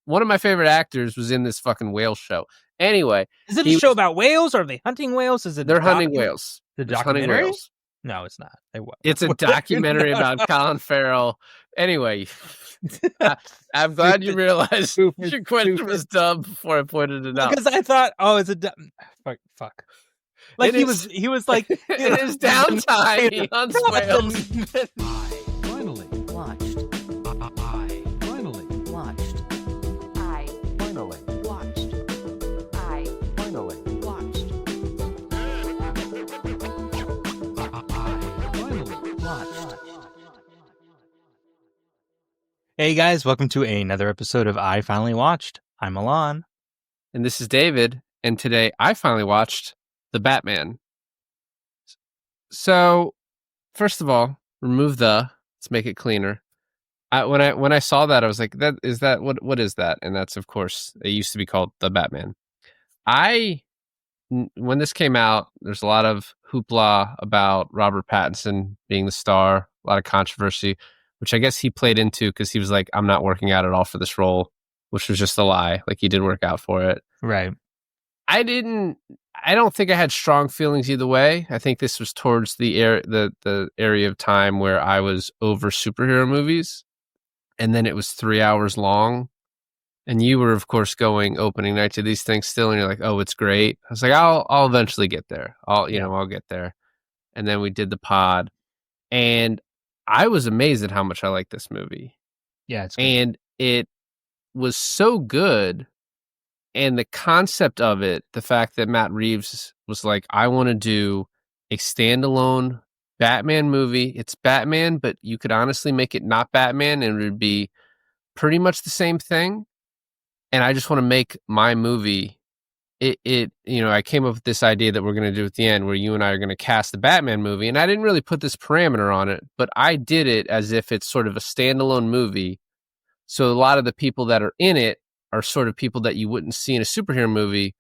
one of my favorite actors was in this fucking whale show. Anyway, is it a show about whales, or are they hunting whales? Is it? They're hunting whales. The documentary? Hunting whales. No, it's not. It's a documentary about Colin Farrell. Anyway, I'm glad you realized your question was dumb before I pointed it out. Because I thought, it's a fuck. Like he was like in his downtime, he hunts whales. I finally watched. I finally watched. I finally watched. I finally watched. Hey guys, welcome to another episode of I Finally Watched. I'm Alain. And this is David. And today I finally watched The Batman. So, first of all, remove let's make it cleaner. When I saw that, I was like, what is that? And that's, of course, it used to be called The Batman. When this came out, there's a lot of hoopla about Robert Pattinson being the star, a lot of controversy, which I guess he played into because he was like, I'm not working out at all for this role, which was just a lie. Like, he did work out for it. Right. I don't think I had strong feelings either way. I think this was towards the area of time where I was over superhero movies, and then it was 3 hours long. And you were, of course, going opening night to these things still, and you're like, "Oh, it's great." I was like, "I'll eventually get there. I'll get there." And then we did the pod, and I was amazed at how much I liked this movie. Yeah, it's good. And it was so good. And the concept of it, the fact that Matt Reeves was like, I want to do a standalone Batman movie. It's Batman, but you could honestly make it not Batman and it would be pretty much the same thing. And I just want to make my movie. I came up with this idea that we're going to do at the end where you and I are going to cast the Batman movie. And I didn't really put this parameter on it, but I did it as if it's sort of a standalone movie. So a lot of the people that are in it are sort of people that you wouldn't see in a superhero movie,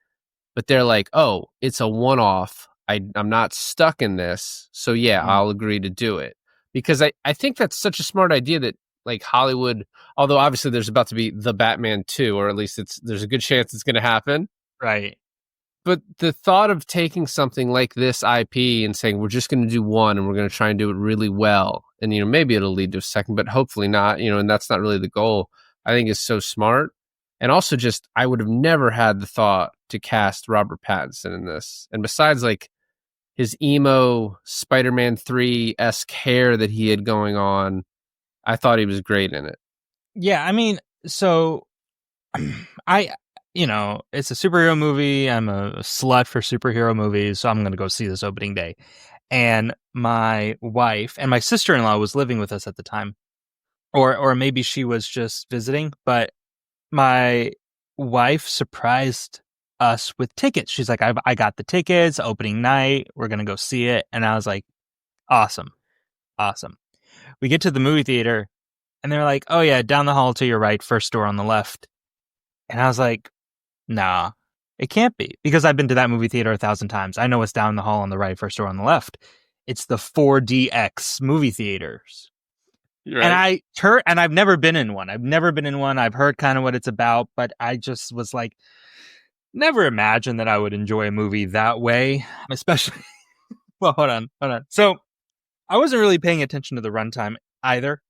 but they're like, oh, it's a one-off. I'm not stuck in this. So yeah, I'll agree to do it. Because I think that's such a smart idea that like Hollywood, although obviously there's about to be the Batman 2, or at least there's a good chance it's going to happen. Right. But the thought of taking something like this IP and saying, we're just going to do one and we're going to try and do it really well. And, maybe it'll lead to a second, but hopefully not, and that's not really the goal. I think is so smart. And also just, I would have never had the thought to cast Robert Pattinson in this. And besides like his emo Spider-Man 3-esque hair that he had going on, I thought he was great in it. Yeah, I mean, so it's a superhero movie. I'm a slut for superhero movies, so I'm going to go see this opening day. And my wife and my sister-in-law was living with us at the time. Or maybe she was just visiting, but my wife surprised us with tickets. She's like, I got the tickets, opening night. We're going to go see it. And I was like, awesome. We get to the movie theater and they're like, oh yeah, down the hall to your right, first door on the left. And I was like, nah, it can't be, because I've been to that movie theater 1,000 times. I know what's down the hall on the right, first door on the left. It's the 4DX movie theaters. Right. And I've never been in one. I've heard kind of what it's about, but I just was like, never imagined that I would enjoy a movie that way, especially. Well, hold on. So I wasn't really paying attention to the runtime either.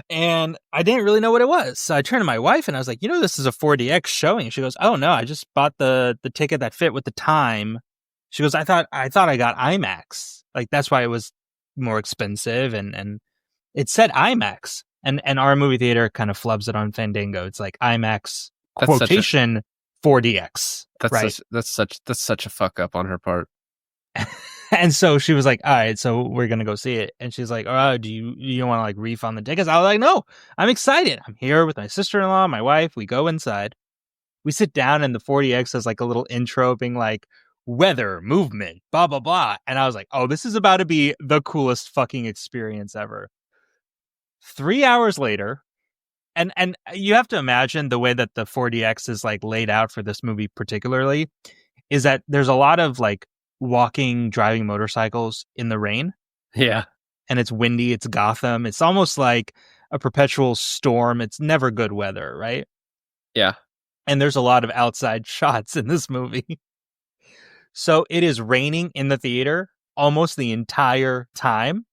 And I didn't really know what it was. So I turned to my wife and I was like, this is a 4DX showing. She goes, oh no, I just bought the ticket that fit with the time. She goes, I thought I got IMAX. Like, that's why it was more expensive, and it said IMAX, and our movie theater kind of flubs it on Fandango. It's like IMAX quotation 4DX. That's such a fuck up on her part. And so she was like, all right, so we're gonna go see it. And she's like, oh, do you want to like refund the tickets? I was like, no, I'm excited. I'm here with my sister-in-law, my wife. We go inside, we sit down, and the 4DX has like a little intro being like, weather, movement, blah, blah, blah. And I was like, oh, this is about to be the coolest fucking experience ever. 3 hours later, and you have to imagine the way that the 4DX is like laid out for this movie particularly, is that there's a lot of like driving motorcycles in the rain. Yeah. And it's windy, it's Gotham. It's almost like a perpetual storm. It's never good weather, right? Yeah. And there's a lot of outside shots in this movie. So it is raining in the theater almost the entire time,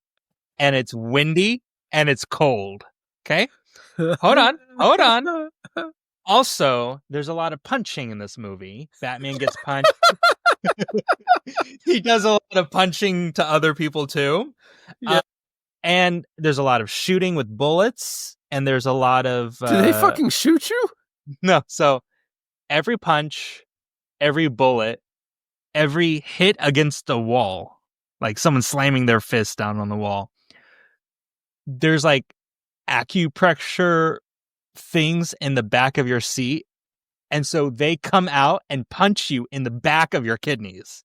and it's windy and it's cold. Okay? Hold on. Also, there's a lot of punching in this movie. Batman gets punched. He does a lot of punching to other people too. Yeah. And there's a lot of shooting with bullets, and there's a lot of Do they fucking shoot you? No. So every punch, every bullet, every hit against a wall, like someone slamming their fist down on the wall, there's like acupressure things in the back of your seat, and so they come out and punch you in the back of your kidneys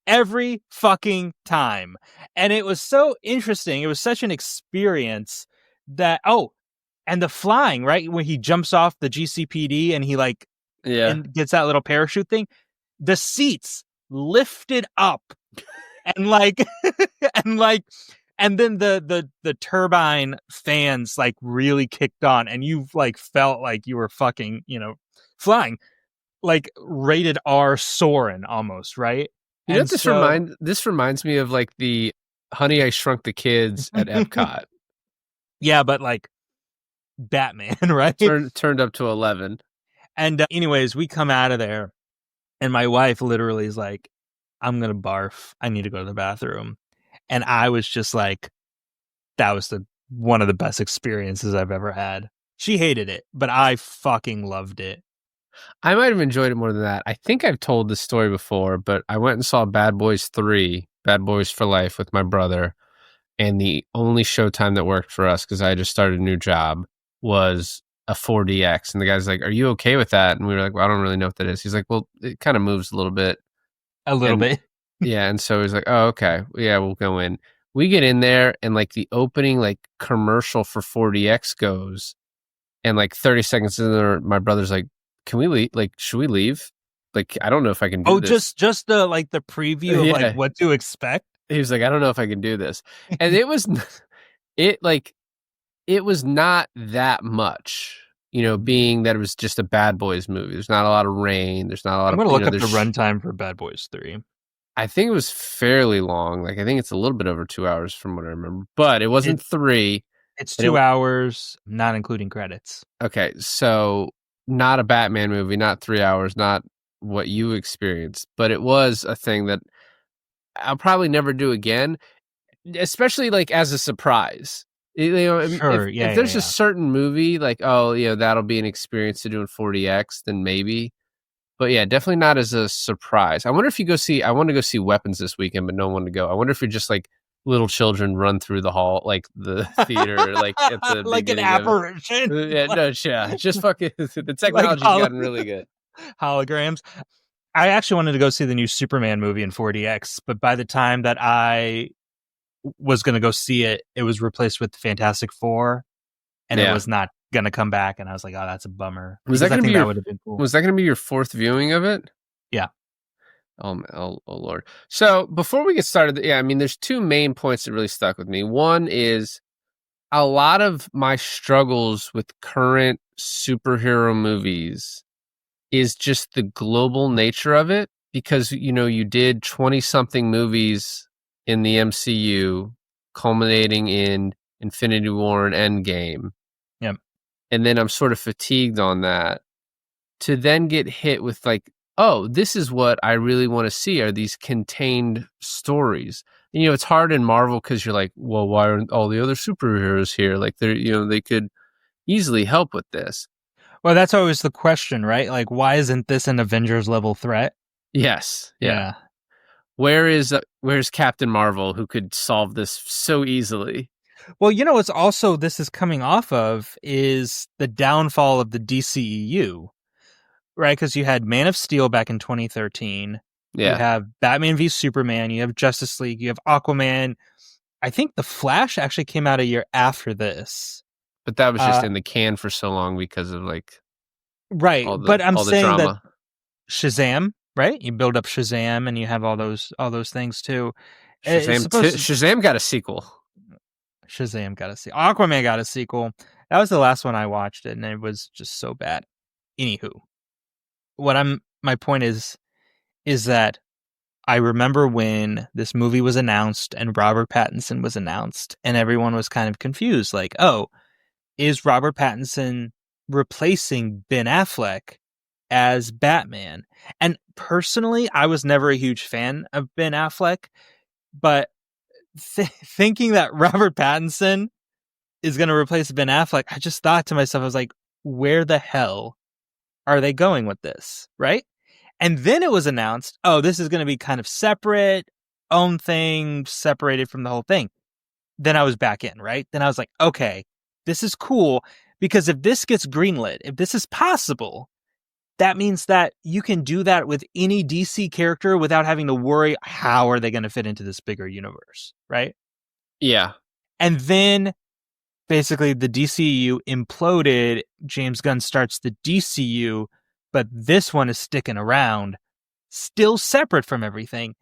every fucking time. And it was so interesting. It was such an experience that and the flying, right? When he jumps off the GCPD and he and gets that little parachute thing, the seats lifted up and and then the turbine fans really kicked on, and you felt like you were fucking, flying like rated R Soarin' almost, right? You know what this reminds me of, like, the Honey, I Shrunk the Kids at Epcot. Yeah, but Batman, right? Turned up to 11. And anyways, we come out of there, and my wife literally is like, I'm gonna barf. I need to go to the bathroom. And I was just like, that was one of the best experiences I've ever had. She hated it, but I fucking loved it. I might have enjoyed it more than that. I think I've told this story before, but I went and saw Bad Boys 3, Bad Boys for Life, with my brother. And the only showtime that worked for us, because I just started a new job, was a 4DX. And the guy's like, are you okay with that? And we were like, well, I don't really know what that is. He's like, well, it kind of moves a little bit. A little bit. Yeah. And so he's like, oh, okay. Yeah, we'll go in. We get in there, and the opening commercial for 4DX goes. And 30 seconds in there, my brother's like, can we leave? Should we leave? I don't know if I can do this. Just the the preview of what to expect. He was like, I don't know if I can do this. And it was it was not that much, being that it was just a Bad Boys movie. There's not a lot of rain. There's not a lot I'm of... going to look up the runtime for Bad Boys 3. I think it was fairly long. I think it's a little bit over 2 hours from what I remember. But it wasn't 3. It's 2 hours, not including credits. Okay, so not a Batman movie, not 3 hours, not what you experienced. But it was a thing that I'll probably never do again, especially as a surprise. Sure, if there's a certain movie that'll be an experience to do in 4DX, then maybe. But yeah, definitely not as a surprise. I wonder if you go see... I want to go see Weapons this weekend, but no one wanted to go. I wonder if you're just little children run through the hall, the theater, at the like an apparition. Just fucking... The technology's gotten really good. Holograms. I actually wanted to go see the new Superman movie in 4DX, but by the time that I was going to go see it, it was replaced with the Fantastic Four, and it was not going to come back. And I was like, oh, that's a bummer. Was that going to be that would have been cool. Was that going to be your fourth viewing of it? Yeah. Oh, Lord. So before we get started, there's two main points that really stuck with me. One is a lot of my struggles with current superhero movies is just the global nature of it, because, you did 20-something movies in the MCU, culminating in Infinity War and Endgame. Yep. And then I'm sort of fatigued on that, to then get hit with oh, this is what I really want to see, are these contained stories. And, it's hard in Marvel because you're like, well, why aren't all the other superheroes here? They could easily help with this. Well, that's always the question, right? Why isn't this an Avengers level threat? Yes. Yeah. Where's Captain Marvel, who could solve this so easily? Well, what's also this is coming off of is the downfall of the DCEU, right? Because you had Man of Steel back in 2013. Yeah. You have Batman v Superman. You have Justice League. You have Aquaman. I think The Flash actually came out a year after this. But that was just in the can for so long because of right. But I'm saying drama. That Shazam, right? You build up Shazam, and you have all those things too. Shazam got a sequel. Shazam got a sequel. Aquaman got a sequel. That was the last one I watched, and it was just so bad. Anywho, my point is that I remember when this movie was announced and Robert Pattinson was announced, and everyone was kind of confused, like, oh, is Robert Pattinson replacing Ben Affleck as Batman? And personally, I was never a huge fan of Ben Affleck, but thinking that Robert Pattinson is going to replace Ben Affleck, I just thought to myself, I was like, where the hell are they going with this? Right? And then it was announced, oh, this is going to be kind of separate, own thing, separated from the whole thing. Then I was back in, right? Then I was like, okay, this is cool, because if this gets greenlit, if this is possible, that means that you can do that with any DC character without having to worry, how are they going to fit into this bigger universe, right? Yeah. And then basically the DCU imploded, James Gunn starts the DCU, but this one is sticking around, still separate from everything.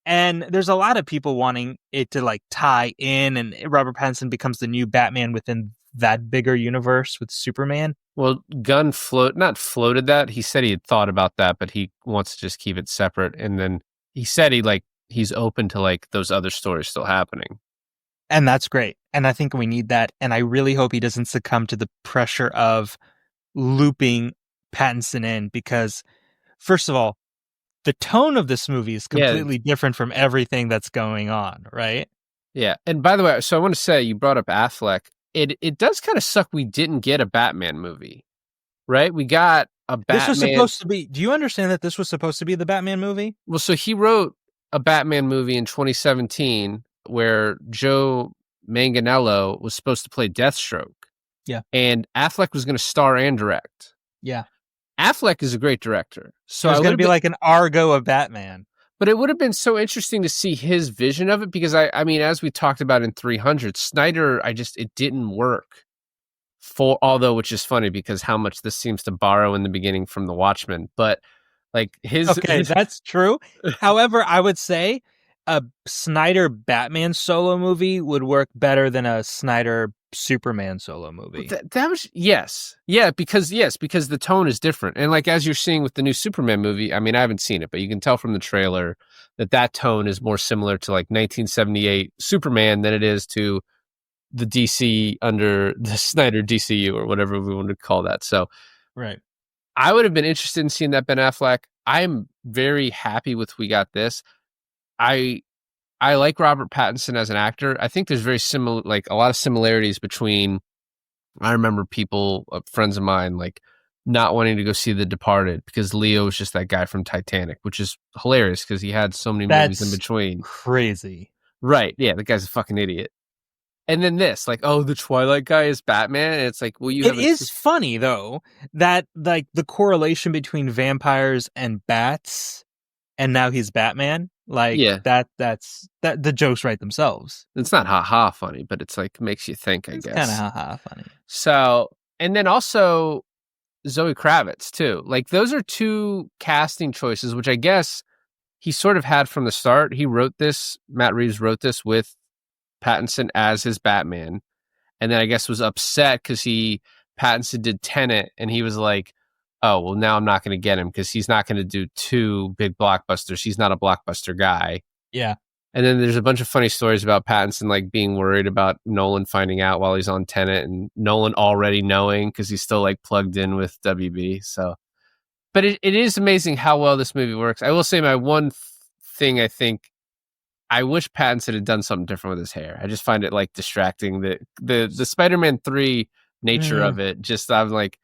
And there's a lot of people wanting it to like tie in, and Robert Pattinson becomes the new Batman within that bigger universe with Superman. Well, Gunn not floated that. He said he had thought about that, but he wants to just keep it separate. And then he said he's open to like those other stories still happening. And that's great. And I think we need that. And I really hope he doesn't succumb to the pressure of looping Pattinson in, because first of all, the tone of this movie is completely different from everything that's going on, right? Yeah. And by the way, so I want to say, you brought up Affleck. It does kind of suck we didn't get a Batman movie, right? We got a Batman. This was supposed to be, do you understand that this was supposed to be the Batman movie? Well, so he wrote a Batman movie in 2017 where Joe Manganiello was supposed to play Deathstroke. Yeah. And Affleck was going to star and direct. Yeah. Affleck is a great director. So it's going to be like an Argo of Batman. But it would have been so interesting to see his vision of it, because I mean, as we talked about in 300, Snyder, it didn't work although, which is funny because how much this seems to borrow in the beginning from The Watchmen, but like that's true. However, I would say a Snyder Batman solo movie would work better than a Snyder Superman solo movie. That was, yes. Yeah, because the tone is different. And like, as you're seeing with the new Superman movie, I mean, I haven't seen it, but you can tell from the trailer that tone is more similar to like 1978 Superman than it is to the DC under the Snyder DCU or whatever we want to call that. So right. I would have been interested in seeing that Ben Affleck. I'm very happy with we got this. I like Robert Pattinson as an actor. I think there's very similar, like a lot of similarities between, I remember people, friends of mine, like not wanting to go see The Departed because Leo was just that guy from Titanic, which is hilarious because he had so many movies in between. Crazy. Right. Yeah. The guy's a fucking idiot. And then this, like, oh, the Twilight guy is Batman. And it's like, well, it is funny though, that like the correlation between vampires and bats, and now he's Batman. Like, yeah. That's the jokes write themselves. It's not ha-ha funny, but it's like makes you think, I guess. It's kind of ha-ha funny. So, and then also Zoe Kravitz too. Like, those are two casting choices, which I guess he sort of had from the start. Matt Reeves wrote this with Pattinson as his Batman. And then I guess was upset because Pattinson did Tenet, and he was like, oh, well, now I'm not going to get him because he's not going to do two big blockbusters. He's not a blockbuster guy. Yeah. And then there's a bunch of funny stories about Pattinson, like being worried about Nolan finding out while he's on Tenet, and Nolan already knowing because he's still like plugged in with WB. So, but it is amazing how well this movie works. I will say my one thing, I wish Pattinson had done something different with his hair. I just find it like distracting. The Spider-Man 3 nature of it. Just, I'm like,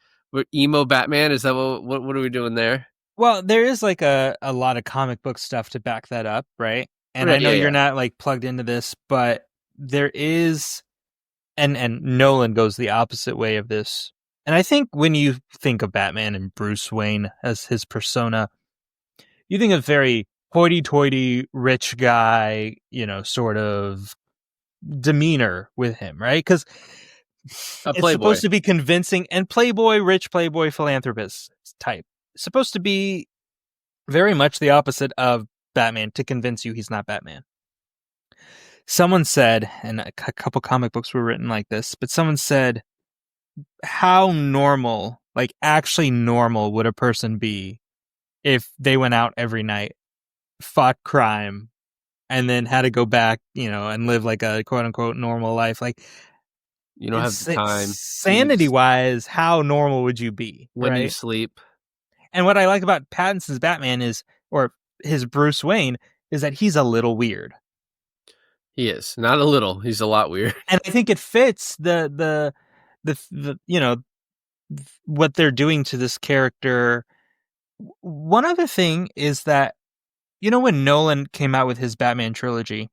emo Batman, is that what are we doing there? Well, there is like a lot of comic book stuff to back that up, right? And I know you're not like plugged into this, but there is, and Nolan goes the opposite way of this. And I think when you think of Batman and Bruce Wayne as his persona, you think of very hoity-toity rich guy, sort of demeanor with him, right? Because it's supposed to be convincing, and rich playboy philanthropist type. It's supposed to be very much the opposite of Batman to convince you he's not Batman. Someone said, and a couple comic books were written like this, but someone said, how normal, like actually normal, would a person be if they went out every night, fought crime, and then had to go back, and live like a quote unquote normal life? Like, You don't have the time. sanity wise, how normal would you be, When do you right? sleep? And what I like about Pattinson's Batman or his Bruce Wayne, is that he's a little weird. He is. Not a little. He's a lot weird. And I think it fits the what they're doing to this character. One other thing is that, when Nolan came out with his Batman trilogy,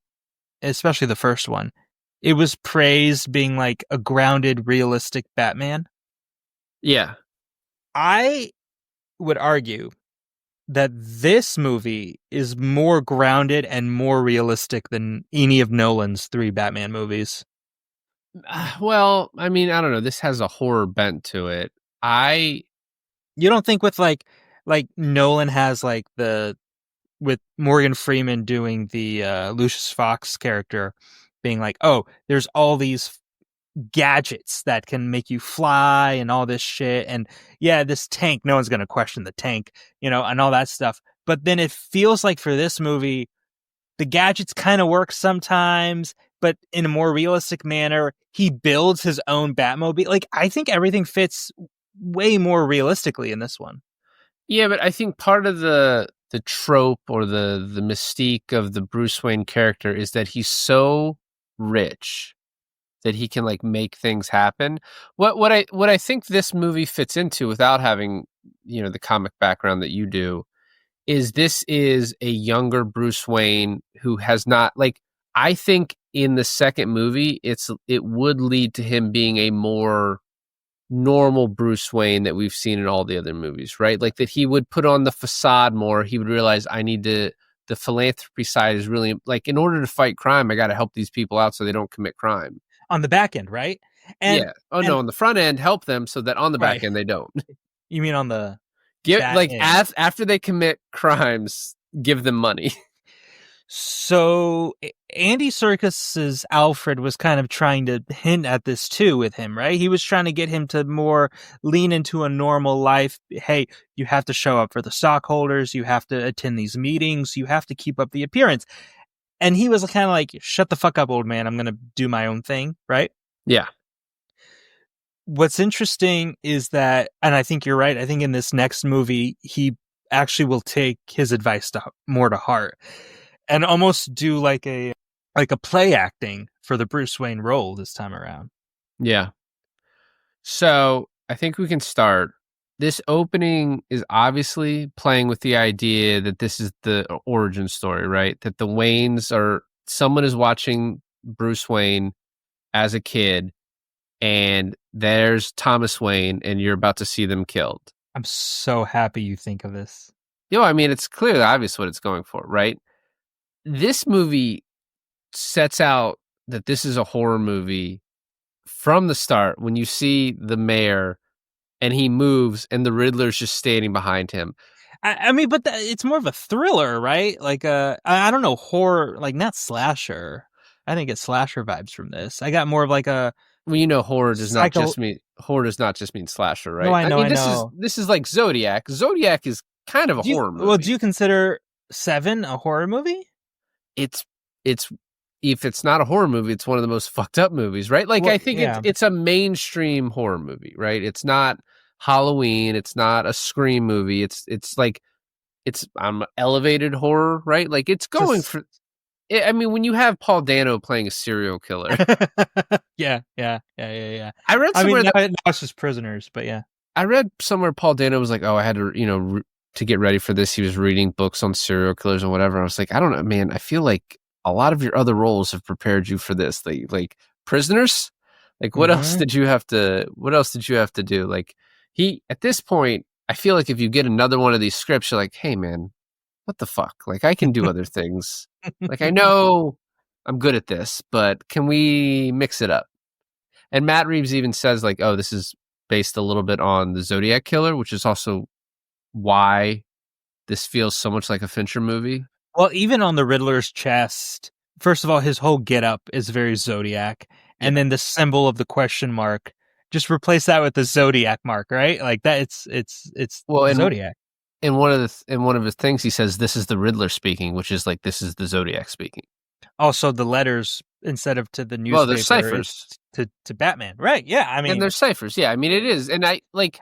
especially the first one, it was praised being like a grounded, realistic Batman. Yeah. I would argue that this movie is more grounded and more realistic than any of Nolan's 3 Batman movies. Well, I mean, I don't know. This has a horror bent to it. You don't think with like Nolan has like with Morgan Freeman doing the Lucius Fox character being like, oh, there's all these gadgets that can make you fly and all this shit, and yeah, this tank, no one's going to question the tank, and all that stuff. But then it feels like for this movie, the gadgets kind of work sometimes, but in a more realistic manner. He builds his own Batmobile. Like, I think everything fits way more realistically in this one. Yeah, but I think part of the trope or the mystique of the Bruce Wayne character is that he's so rich that he can like make things happen. What I think this movie fits into, without having, the comic background that you do, is this is a younger Bruce Wayne who has not, like, I think in the second movie it would lead to him being a more normal Bruce Wayne that we've seen in all the other movies, right? Like that he would put on the facade more. He would realize the philanthropy side is really like, in order to fight crime, I got to help these people out so they don't commit crime. On the back end, right? And yeah. Oh no, on the front end, help them so that on the back right. end they don't. You mean on the after they commit crimes, give them money. So Andy Serkis's Alfred was kind of trying to hint at this too with him, right? He was trying to get him to more lean into a normal life. Hey, you have to show up for the stockholders. You have to attend these meetings. You have to keep up the appearance. And he was kind of like, shut the fuck up, old man. I'm going to do my own thing, right? Yeah. What's interesting is that, and I think you're right, I think in this next movie, he actually will take his advice more to heart and almost do like a play acting for the Bruce Wayne role this time around. Yeah. So I think we can start. This opening is obviously playing with the idea that this is the origin story, right? That the Waynes someone is watching Bruce Wayne as a kid, and there's Thomas Wayne, and you're about to see them killed. I'm so happy you think of this. I mean, it's clearly obvious what it's going for, right? This movie sets out that this is a horror movie from the start. When you see the mayor and he moves and the Riddler's just standing behind him. I mean, but it's more of a thriller, right? Like I don't know, horror, like not slasher. I didn't get slasher vibes from this. I got more of like a. Well, horror does not just mean slasher, right? No, I know. I mean, this is like Zodiac. Zodiac is kind of a horror movie. Well, do you consider Seven a horror movie? It's if it's not a horror movie, it's one of the most fucked up movies, right? Like, I think it's a mainstream horror movie, right? It's not Halloween. It's not a Scream movie. It's like it's elevated horror, right? Like it's going for. I mean, when you have Paul Dano playing a serial killer. Yeah. I read somewhere now it's just Prisoners, but yeah. I read somewhere Paul Dano was like, oh, I had to, to get ready for this, he was reading books on serial killers and whatever. I was like, I don't know, man. I feel like a lot of your other roles have prepared you for this. Like Prisoners? Like, what else did you have to do? Like, at this point, I feel like if you get another one of these scripts, you're like, hey, man, what the fuck? Like, I can do other things. Like, I know I'm good at this, but can we mix it up? And Matt Reeves even says, like, oh, this is based a little bit on the Zodiac Killer, which is also why this feels so much like a Fincher movie. Well, even on the Riddler's chest, first of all, his whole getup is very Zodiac. And then the symbol of the question mark Just replace that with the zodiac mark, right? Like that. It's Well, and zodiac. in one of his things, he says, "This is the Riddler speaking," which is like, "This is the Zodiac speaking." Also, the letters instead of to the Well, newspaper, there's ciphers. it's to Batman, right? Yeah, I And mean, there's ciphers. Yeah, I mean, it is. And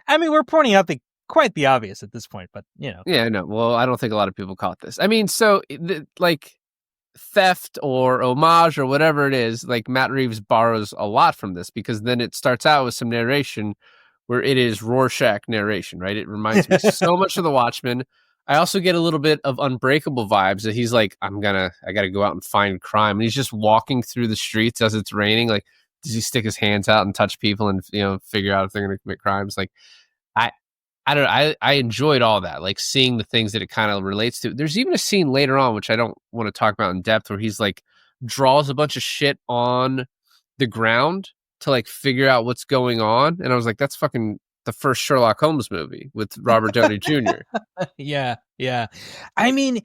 we're pointing out quite the obvious at this point, but yeah, no. Well, I don't think a lot of people caught this. I mean, so like theft or homage or whatever it is, like Matt Reeves borrows a lot from this, because then it starts out with some narration where it is Rorschach narration, right? It reminds me so much of The Watchmen. I also get a little bit of Unbreakable vibes that he's like, I got to go out and find crime. And he's just walking through the streets as it's raining. Like, does he stick his hands out and touch people and, figure out if they're going to commit crimes? Like, I enjoyed all that, like seeing the things that it kind of relates to. There's even a scene later on, which I don't want to talk about in depth, where he's like draws a bunch of shit on the ground to like figure out what's going on. And I was like, that's fucking the first Sherlock Holmes movie with Robert Downey Jr. Yeah. I mean,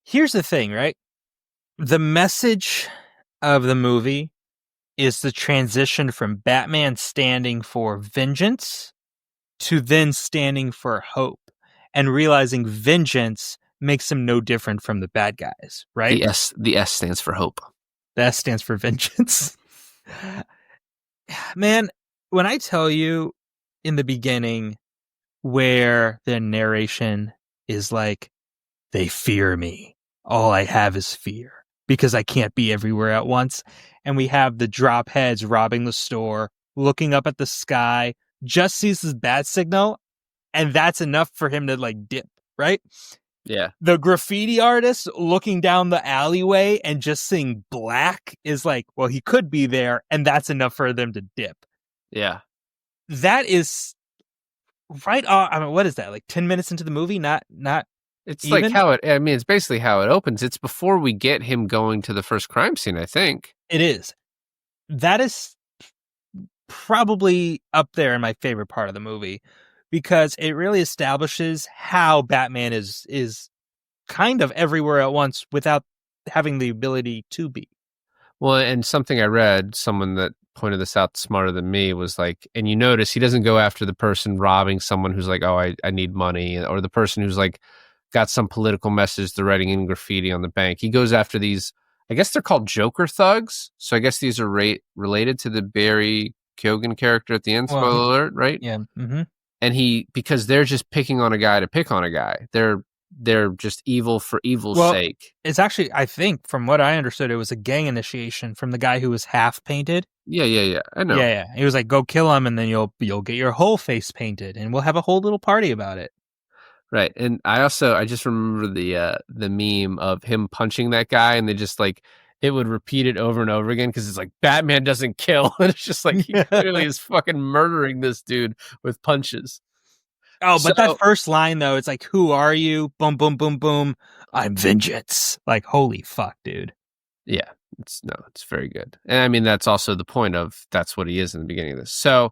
here's the thing, right? The message of the movie is the transition from Batman standing for vengeance to then standing for hope, and realizing vengeance makes him no different from the bad guys, right? The S stands for hope. The S stands for vengeance. Man, when I tell you in the beginning where the narration is like, they fear me. All I have is fear because I can't be everywhere at once. And we have the drop heads robbing the store, looking up at the sky, just sees this bat signal, and that's enough for him to like dip, right? Yeah. The graffiti artist looking down the alleyway and just seeing black is like, well, he could be there, and that's enough for them to dip. Yeah. That is right on. I mean, what is that? Like 10 minutes into the movie? Not It's even? like it's basically how it opens. It's before we get him going to the first crime scene, I think. It is. That is probably up there in my favorite part of the movie, because it really establishes how Batman is kind of everywhere at once without having the ability to be. Well, and something I read, someone that pointed this out smarter than me, was like, and you notice he doesn't go after the person robbing someone who's like, oh, I need money, or the person who's like got some political message they're writing in graffiti on the bank. He goes after these, I guess they're called Joker thugs. So I guess these are related to the Barry Keoghan character at the end. Spoiler alert, right? Yeah. Mm-hmm. And because they're just picking on a guy to pick on a guy. They're just evil for evil's sake. It's actually, I think, from what I understood, it was a gang initiation from the guy who was half painted. Yeah. I know. Yeah. He was like, go kill him, and then you'll get your whole face painted, and we'll have a whole little party about it. Right. And I just remember the meme of him punching that guy, and they just like, it would repeat it over and over again because it's like, Batman doesn't kill. And it's just like, he clearly is fucking murdering this dude with punches. Oh, but that first line, though, it's like, who are you? Boom, boom, boom, boom. I'm vengeance. Like, holy fuck, dude. Yeah, it's very good. And I mean, that's also the point of, that's what he is in the beginning of this. So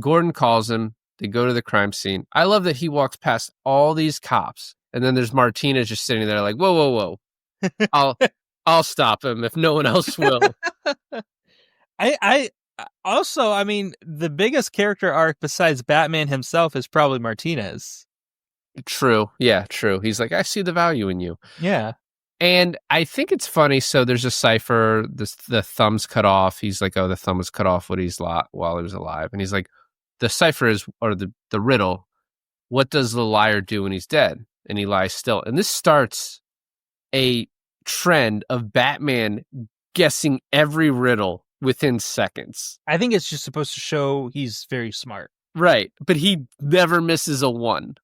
Gordon calls him. They go to the crime scene. I love that he walks past all these cops, and then there's Martinez just sitting there like, whoa. I'll stop him if no one else will. I also, I mean, the biggest character arc besides Batman himself is probably Martinez. True. Yeah, true. He's like, I see the value in you. Yeah. And I think it's funny. So there's a cipher. The thumb's cut off. He's like, oh, the thumb was cut off while he was alive. And he's like, the cipher is, or the riddle, what does the liar do when he's dead? And he lies still. And this starts a trend of Batman guessing every riddle within seconds. I think it's just supposed to show he's very smart. Right. But he never misses a one.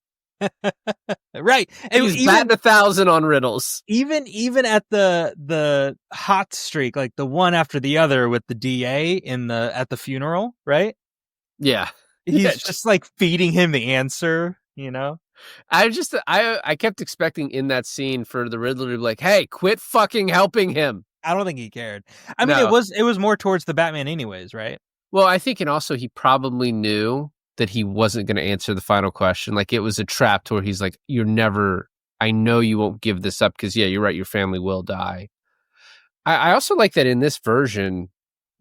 Right. He's even batting 1,000 on riddles. Even at the hot streak, like the one after the other with the DA at the funeral, right? Yeah. He's just like feeding him the answer, you know? I kept expecting in that scene for the Riddler to be like, hey, quit fucking helping him. I don't think he cared. I mean, it was more towards the Batman anyways, right? Well, I think, and also he probably knew that he wasn't going to answer the final question. Like, it was a trap to where he's like, I know you won't give this up because, yeah, you're right, your family will die. I also like that in this version,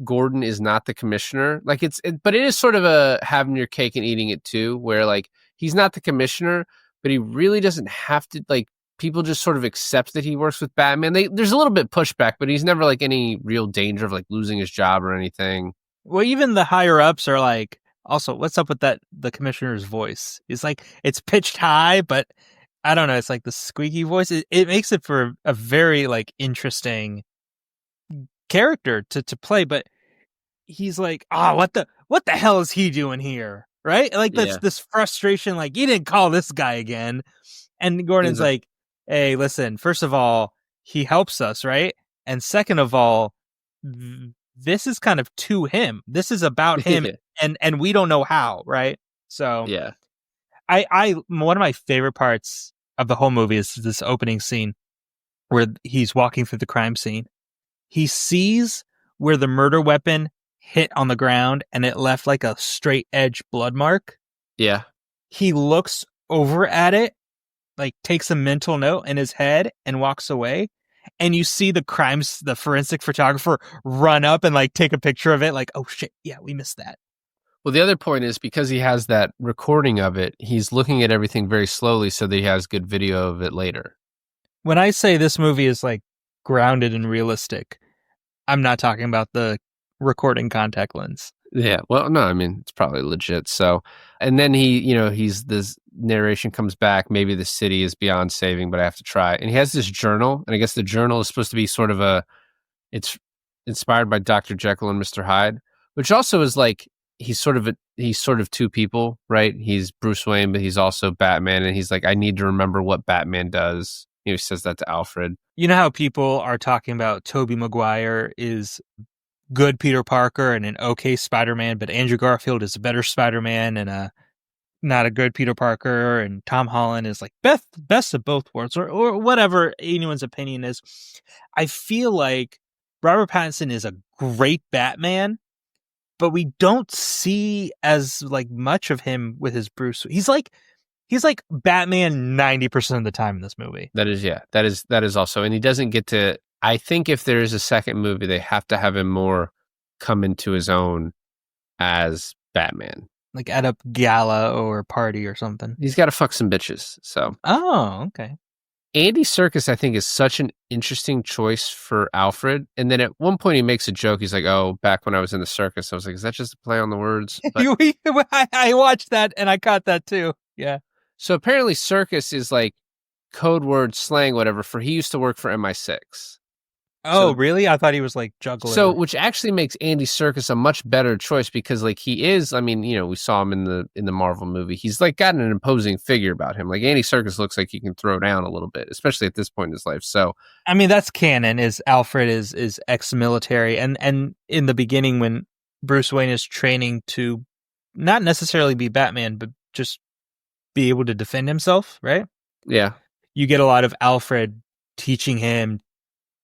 Gordon is not the commissioner. Like but it is sort of a having your cake and eating it too, where like he's not the commissioner, but he really doesn't have to. Like people just sort of accept that he works with Batman. There's a little bit pushback, but he's never like any real danger of like losing his job or anything. Well, even the higher ups are like, also, what's up with the commissioner's voice? It's like it's pitched high, but I don't know. It's like the squeaky voice. It makes it for a very like interesting character to play, but he's like, what the hell is he doing here? Right? Like that's this frustration, like, you didn't call this guy again. And Gordon's like, hey, listen, first of all, he helps us, right? And second of all, this is kind of to him. This is about him and we don't know how, right? So yeah. I one of my favorite parts of the whole movie is this opening scene where he's walking through the crime scene. He sees where the murder weapon hit on the ground and it left like a straight edge blood mark. Yeah. He looks over at it, like takes a mental note in his head and walks away. And you see the forensic photographer run up and like take a picture of it. Like, oh shit. Yeah, we missed that. Well, the other point is because he has that recording of it, he's looking at everything very slowly so that he has good video of it later. When I say this movie is like grounded and realistic, I'm not talking about the recording contact lens. Yeah. Well, no, I mean, it's probably legit. So, and then this narration comes back. Maybe the city is beyond saving, but I have to try. And he has this journal. And I guess the journal is supposed to be sort of it's inspired by Dr. Jekyll and Mr. Hyde, which also is like, he's sort of two people, right? He's Bruce Wayne, but he's also Batman. And he's like, I need to remember what Batman does. He says that to Alfred. You know how people are talking about Tobey Maguire is good Peter Parker and an okay Spider-Man, but Andrew Garfield is a better Spider-Man and not a good Peter Parker, and Tom Holland is like best of both worlds, or whatever anyone's opinion is. I feel like Robert Pattinson is a great Batman, but we don't see as like much of him with his Bruce. He's like Batman 90% of the time in this movie. That is also, and he doesn't get to. I think if there is a second movie, they have to have him more come into his own as Batman, like at a gala or party or something. He's got to fuck some bitches. So, oh, okay. Andy Serkis, I think, is such an interesting choice for Alfred. And then at one point, he makes a joke. He's like, "Oh, back when I was in the circus," I was like, "Is that just a play on the words?" But, I watched that and I caught that too. Yeah. So apparently, circus is like code word slang, whatever. For he used to work for MI6. Oh, so, really? I thought he was like juggler. So, which actually makes Andy Serkis a much better choice because, like, he is. I mean, we saw him in the Marvel movie. He's like got an imposing figure about him. Like Andy Serkis looks like he can throw down a little bit, especially at this point in his life. So, I mean, that's canon. Is Alfred is ex-military, and in the beginning when Bruce Wayne is training to not necessarily be Batman, but just be able to defend himself, right? Yeah, you get a lot of Alfred teaching him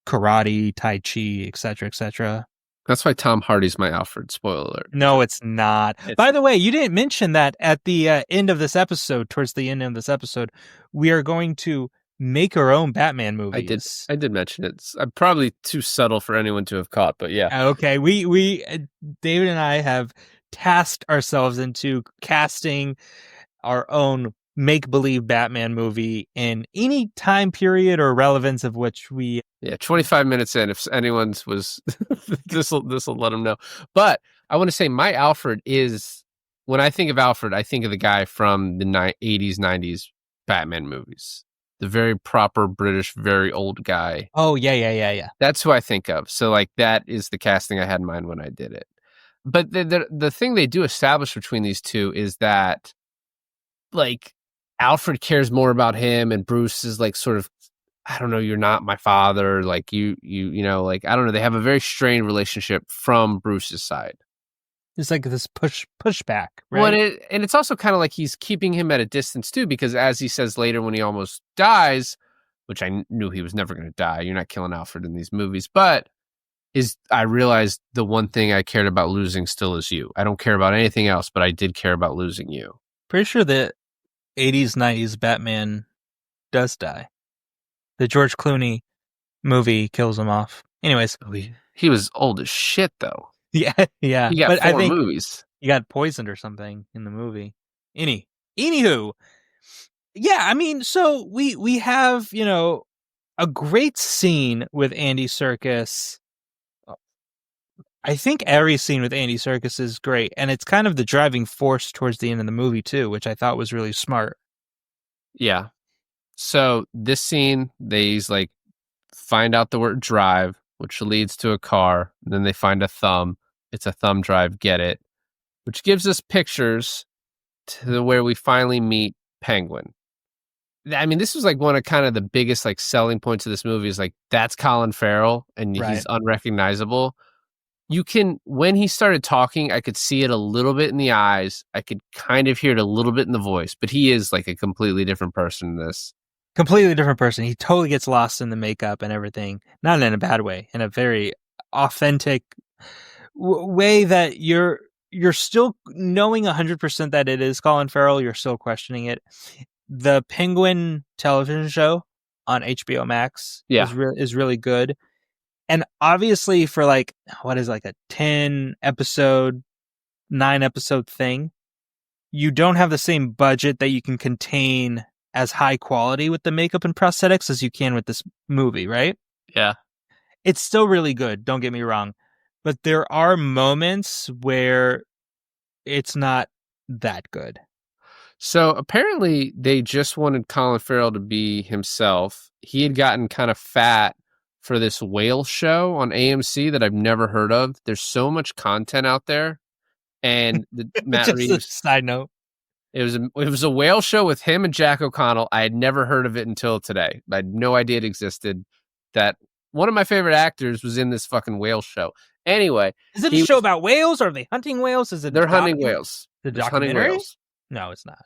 karate, tai chi, etc., etc. That's why Tom Hardy's my Alfred. Spoiler alert. No, it's not. By the way, you didn't mention that at the end of this episode, towards the end of this episode, we are going to make our own Batman movies. I did mention it. I'm probably too subtle for anyone to have caught, but yeah. Okay, we David and I have tasked ourselves into casting our own make-believe Batman movie in any time period or relevance of which we... Yeah, 25 minutes in, if anyone's was... this'll let them know. But I want to say my Alfred is... When I think of Alfred, I think of the guy from the 80s, 90s Batman movies. The very proper British, very old guy. Oh, yeah. That's who I think of. So, like, that is the casting I had in mind when I did it. But the thing they do establish between these two is that, like, Alfred cares more about him, and Bruce is like sort of, I don't know, you're not my father. Like you know, like, I don't know. They have a very strained relationship from Bruce's side. It's like this pushback, right? Well, and it's also kind of like he's keeping him at a distance too, because as he says later when he almost dies, which I knew he was never going to die. You're not killing Alfred in these movies, but I realized the one thing I cared about losing still is you. I don't care about anything else, but I did care about losing you. Pretty sure that 80s, 90s Batman does die. The George Clooney movie kills him off. Anyways. He was old as shit, though. Yeah, yeah. He got But I 4 think movies. he got poisoned or something in the movie. Anywho, yeah. I mean, so we have a great scene with Andy Serkis. I think every scene with Andy Serkis is great, and it's kind of the driving force towards the end of the movie too, which I thought was really smart. Yeah. So this scene, they's like find out the word drive, which leads to a car. Then they find a thumb. It's a thumb drive. Get it? Which gives us pictures to where we finally meet Penguin. I mean, this was like one of kind of the biggest like selling points of this movie is like that's Colin Farrell and Right. he's unrecognizable. You can when he started talking, I could see it a little bit in the eyes. I could kind of hear it a little bit in the voice, but he is like a completely different person in this. Completely different person. He totally gets lost in the makeup and everything. Not in a bad way, in a very authentic way that you're still knowing 100% that it is Colin Farrell. You're still questioning it. The Penguin television show on HBO Max is really good. And obviously for like, what is like a 9 episode thing, you don't have the same budget that you can contain as high quality with the makeup and prosthetics as you can with this movie, right? Yeah. It's still really good, don't get me wrong. But there are moments where it's not that good. So apparently they just wanted Colin Farrell to be himself. He had gotten kind of fat for this whale show on AMC that I've never heard of. There's so much content out there. And Matt Just Reeves. a side note. It was a whale show with him and Jack O'Connell. I had never heard of it until today. I had no idea it existed. That one of my favorite actors was in this fucking whale show. Anyway, is it a show about whales? Or are they hunting whales? Is it? They're hunting whales. The documentary? Hunting whales? No, it's not.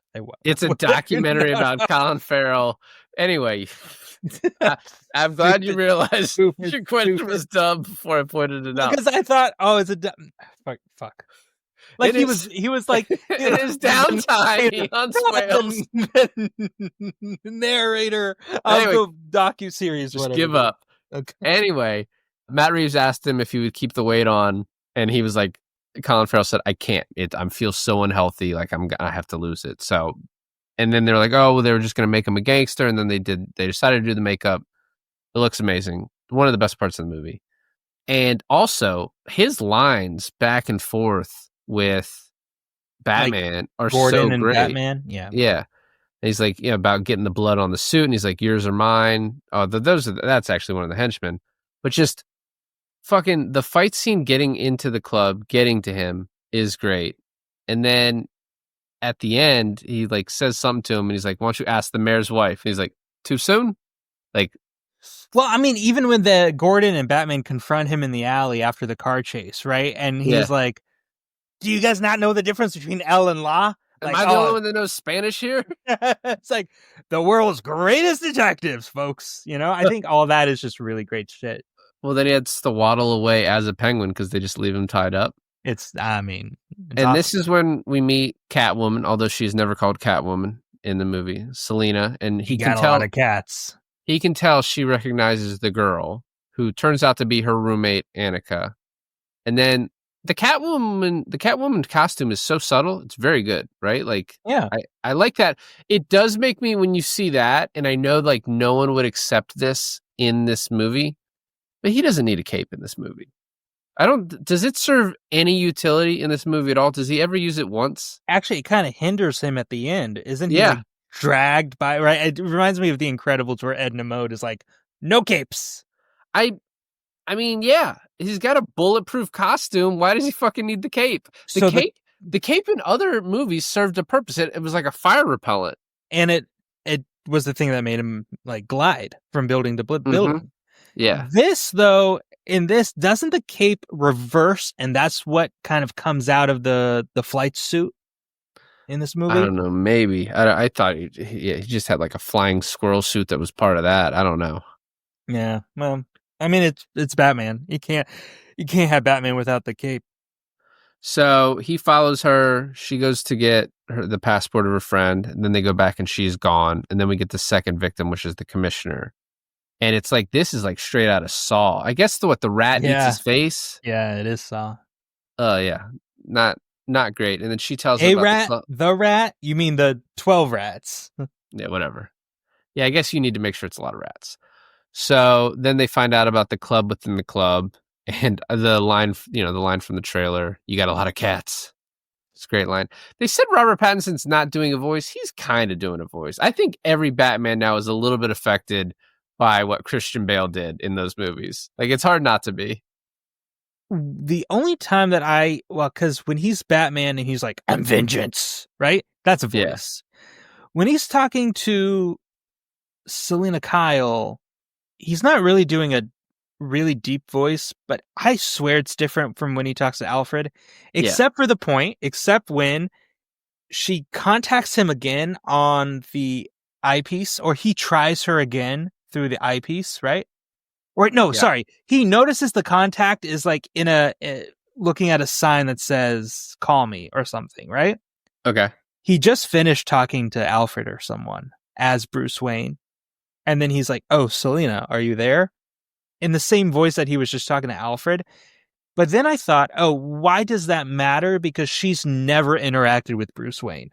It's a documentary about Colin Farrell. Anyway, I'm glad you realized your question was dumb before I pointed it out. Because I thought, it's a fuck. Like he was like in his downtime, he hunts whales. The narrator of the docuseries. Just give up. Okay. Anyway, Matt Reeves asked him if he would keep the weight on, and he was like, Colin Farrell said, I can't. I feel so unhealthy. Like I have to lose it. So, and then they're like, oh, well, they were just going to make him a gangster. And then they decided to do the makeup. It looks amazing. One of the best parts of the movie. And also his lines back and forth with Batman like are Gordon so and great. Batman. Yeah. Yeah. And he's like, about getting the blood on the suit. And he's like, yours are mine. Oh, that's actually one of the henchmen, but just, fucking the fight scene getting into the club, getting to him is great. And then at the end, he like says something to him and he's like, why don't you ask the mayor's wife? And he's like, too soon? Like, well, I mean, even when the Gordon and Batman confront him in the alley after the car chase, right? And he's like, do you guys not know the difference between L and La? Am I the only one that knows Spanish here? It's like the world's greatest detectives, folks. I think all that is just really great shit. Well, then he has to waddle away as a penguin because they just leave him tied up. It's awesome. This is when we meet Catwoman, although she's never called Catwoman in the movie, Selena. And he can tell a lot of cats. He can tell she recognizes the girl who turns out to be her roommate, Annika. And then the Catwoman costume is so subtle. It's very good, right? Like, yeah, I like that. It does make me, when you see that, and I know like no one would accept this in this movie, but he doesn't need a cape in this movie. Does it serve any utility in this movie at all? Does he ever use it once? Actually, it kind of hinders him at the end. Isn't he like dragged by, right? It reminds me of The Incredibles where Edna Mode is like, no capes. I mean, yeah, he's got a bulletproof costume. Why does he fucking need the cape? The cape in other movies served a purpose. It was like a fire repellent. And it was the thing that made him like glide from building to building. Mm-hmm. Yeah. This, though, in this, doesn't the cape reverse, and that's what kind of comes out of the flight suit in this movie? I don't know. Maybe. I thought he just had like a flying squirrel suit that was part of that. I don't know. Yeah. Well, I mean, it's Batman. You can't have Batman without the cape. So he follows her. She goes to get the passport of her friend, and then they go back and she's gone. And then we get the second victim, which is the commissioner. And it's like, this is like straight out of Saw. I guess the rat eats his face. Yeah, it is Saw. Yeah, not great. And then she tells him A about the rat, club. the rat. You mean the 12 rats? Yeah, whatever. Yeah, I guess you need to make sure it's a lot of rats. So then they find out about the club within the club, and the line, the line from the trailer. You got a lot of cats. It's a great line. They said Robert Pattinson's not doing a voice. He's kind of doing a voice. I think every Batman now is a little bit affected by what Christian Bale did in those movies. Like, it's hard not to be. The only time that because when he's Batman and he's like, I'm vengeance, right? That's a Yeah. voice. When he's talking to Selena Kyle, he's not really doing a really deep voice, but I swear it's different from when he talks to Alfred, except when she contacts him again on the eyepiece, or he tries her again through the eyepiece, right? Or no, Yeah. sorry. He notices the contact is like in looking at a sign that says "Call me" or something, right? Okay. He just finished talking to Alfred or someone as Bruce Wayne, and then he's like, "Oh, Selena, are you there?" In the same voice that he was just talking to Alfred. But then I thought, oh, why does that matter? Because she's never interacted with Bruce Wayne.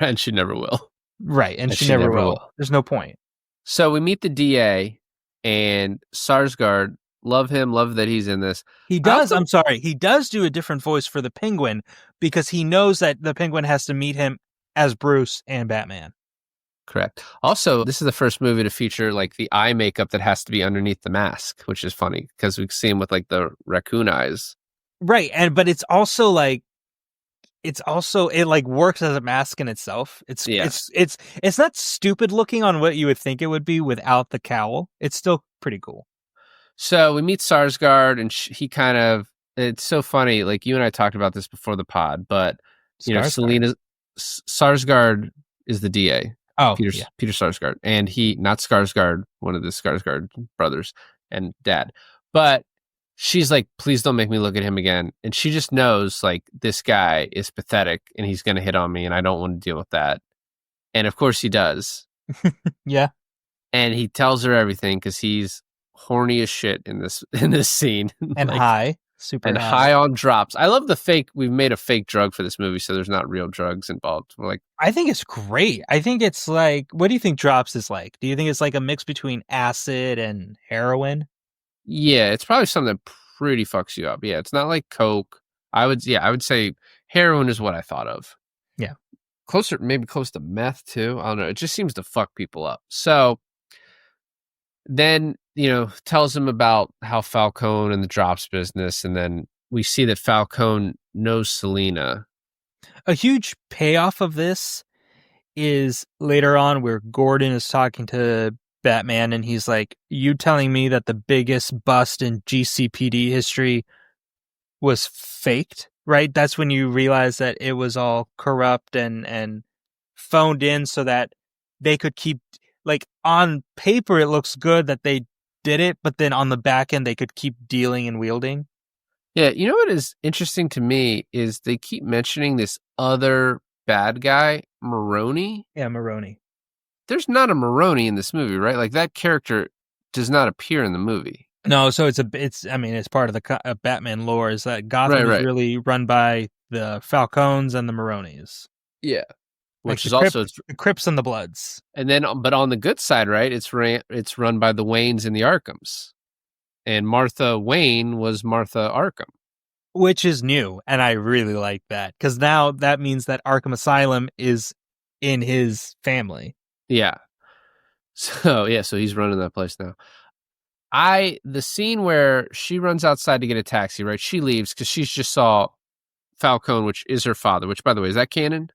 And she never will. Right, and she never will. There's no point. So we meet the DA and Sarsgaard. Love him. Love that he's in this. He does. He does do a different voice for the Penguin because he knows that the Penguin has to meet him as Bruce and Batman. Correct. Also, this is the first movie to feature like the eye makeup that has to be underneath the mask, which is funny because we see him with like the raccoon eyes. Right, but it like works as a mask in itself. It's not stupid looking on what you would think it would be without the cowl. It's still pretty cool. So we meet Sarsgaard, and he kind of, it's so funny. Like, you and I talked about this before the pod, but Selena Sarsgaard is the DA. Oh, Peter Sarsgaard, and not Skarsgård, one of the Skarsgård brothers and dad, but she's like, please don't make me look at him again. And she just knows like this guy is pathetic and he's going to hit on me, and I don't want to deal with that. And of course he does. Yeah. And he tells her everything because he's horny as shit in this scene. And like, super high on drops. I love we've made a fake drug for this movie, so there's not real drugs involved. We're like, I think it's great. I think it's like, what do you think drops is like? Do you think it's like a mix between acid and heroin? Yeah, it's probably something that pretty fucks you up. Yeah, it's not like coke. I would say heroin is what I thought of. Yeah. Maybe close to meth too. I don't know. It just seems to fuck people up. So then, tells him about how Falcone and the drops business. And then we see that Falcone knows Selena. A huge payoff of this is later on where Gordon is talking to Batman and he's like, you telling me that the biggest bust in GCPD history was faked, right? That's when you realize that it was all corrupt and phoned in so that they could keep, like, on paper it looks good that they did it, but then on the back end they could keep dealing and wielding. Yeah, you know what is interesting to me is they keep mentioning this other bad guy, Maroni. Yeah, Maroni. There's not a Maroni in this movie, right? Like, that character does not appear in the movie. No, so it's part of the Batman lore is that Gotham is really run by the Falcones and the Maronis. Yeah. Which like is also the Crips and the Bloods. And then, but on the good side, right? It's run by the Waynes and the Arkhams. And Martha Wayne was Martha Arkham. Which is new, and I really like that, because now that means that Arkham Asylum is in his family. Yeah. So he's running that place now. The scene where she runs outside to get a taxi, right? She leaves because she just saw Falcone, which is her father, which, by the way, is that canon?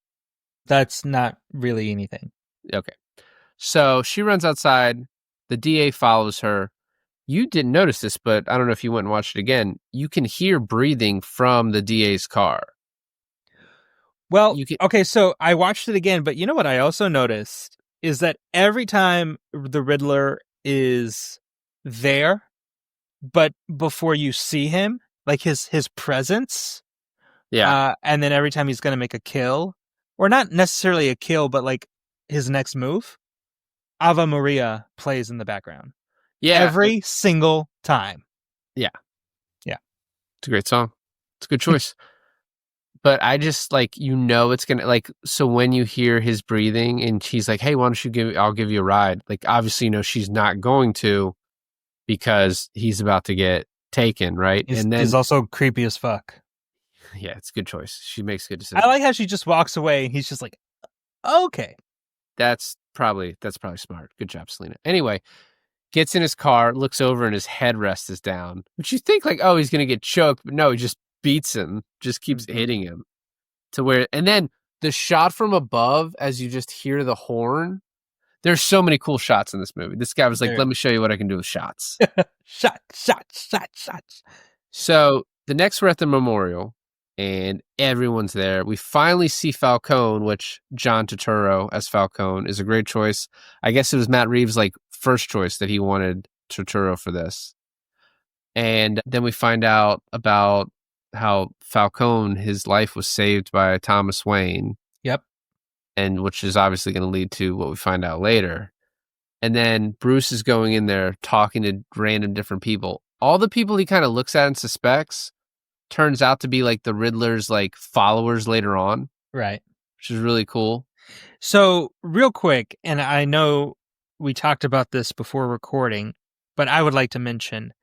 That's not really anything. Okay. So she runs outside. The DA follows her. You didn't notice this, but I don't know if you went and watched it again. You can hear breathing from the DA's car. Well, okay, so I watched it again, but you know what I also noticed is that every time the Riddler is there, but before you see him, like his presence, and then every time he's going to make a kill, or not necessarily a kill, but like his next move, Ave Maria plays in the background. Yeah. Every single time. Yeah. Yeah. It's a great song. It's a good choice. But I just like, it's gonna like, so when you hear his breathing and she's like, hey, why don't you I'll give you a ride. Like, obviously, she's not going to, because he's about to get taken. Right. And then he's also creepy as fuck. Yeah, it's a good choice. She makes good decisions. I like how she just walks away and he's just like, okay. That's probably smart. Good job, Selena. Anyway, gets in his car, looks over, and his headrest is down. Which you think like, oh, he's gonna get choked, but no, he just beats him, just keeps hitting him to where. And then the shot from above, as you just hear the horn. There's so many cool shots in this movie. This guy was like, let me show you what I can do with shots. Shots. So the next we're at the memorial, and everyone's there. We finally see Falcone, which John Turturro as Falcone is a great choice. I guess it was Matt Reeves' like first choice that he wanted Turturro for this. And then we find out about how Falcone, his life was saved by Thomas Wayne. Yep. And which is obviously going to lead to what we find out later. And then Bruce is going in there talking to random different people. All the people he kind of looks at and suspects turns out to be like the Riddler's like followers later on. Right. Which is really cool. So real quick, and I know we talked about this before recording, but I would like to mention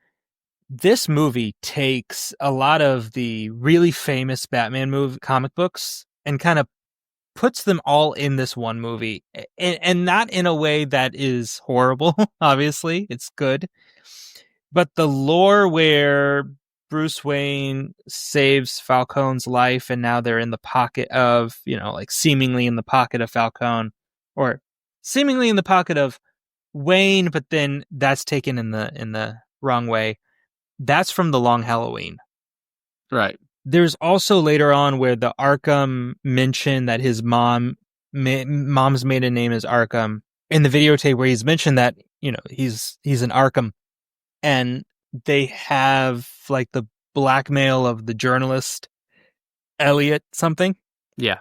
this movie takes a lot of the really famous Batman comic books and kind of puts them all in this one movie, and not in a way that is horrible. Obviously, it's good, but the lore where Bruce Wayne saves Falcone's life, and now they're in the pocket of, like seemingly in the pocket of Falcone, or seemingly in the pocket of Wayne, but then that's taken in the wrong way. That's from The Long Halloween. Right. There's also later on where the Arkham mentioned that his mom's maiden name is Arkham. In the videotape where he's mentioned that, he's an Arkham, and they have like the blackmail of the journalist Elliot something. Yeah.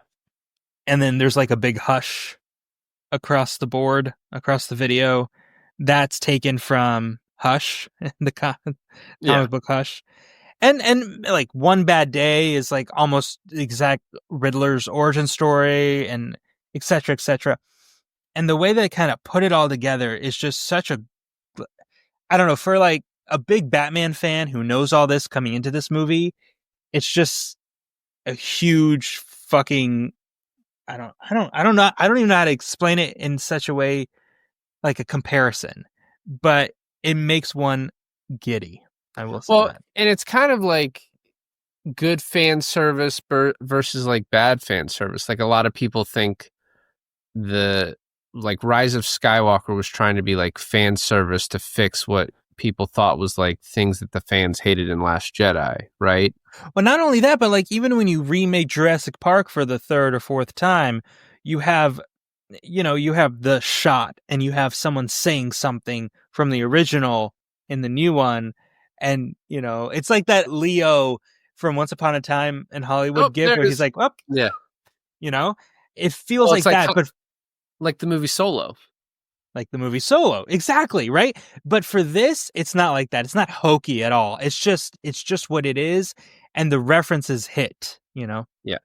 And then there's like a big hush across the board, across the video. That's taken from Hush, the comic book Hush. And like One Bad Day is like almost the exact Riddler's origin story, and et cetera, et cetera. And the way they kind of put it all together is just such a, I don't know, for like a big Batman fan who knows all this coming into this movie, it's just a huge fucking, I don't even know how to explain it in such a way, like a comparison, but it makes one giddy. I will say that. And it's kind of like good fan service versus like bad fan service. Like a lot of people think the like Rise of Skywalker was trying to be like fan service to fix what people thought was like things that the fans hated in Last Jedi, right? Well, not only that, but like even when you remake Jurassic Park for the third or fourth time, you have the shot and you have someone saying something from the original in the new one. And, it's like that Leo from Once Upon a Time in Hollywood gif where he's like, well, yeah, it feels like that, but like the movie Solo. Like the movie Solo. Exactly. Right. But for this, it's not like that. It's not hokey at all. It's just what it is. And the references hit, Yeah.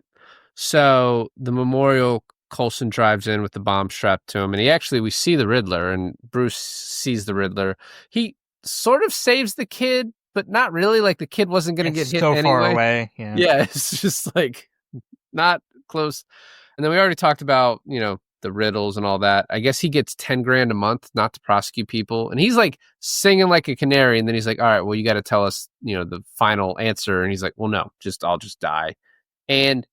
So the memorial, Coulson drives in with the bomb strapped to him, and we see the Riddler, and Bruce sees the Riddler. He sort of saves the kid, but not really. Like the kid wasn't going to get hit anyway. So far away. Yeah, it's just like not close. And then we already talked about, the riddles and all that. I guess he gets $10,000 a month not to prosecute people. And he's like singing like a canary. And then he's like, all right, well, you got to tell us, the final answer. And he's like, well, no, I'll just die. And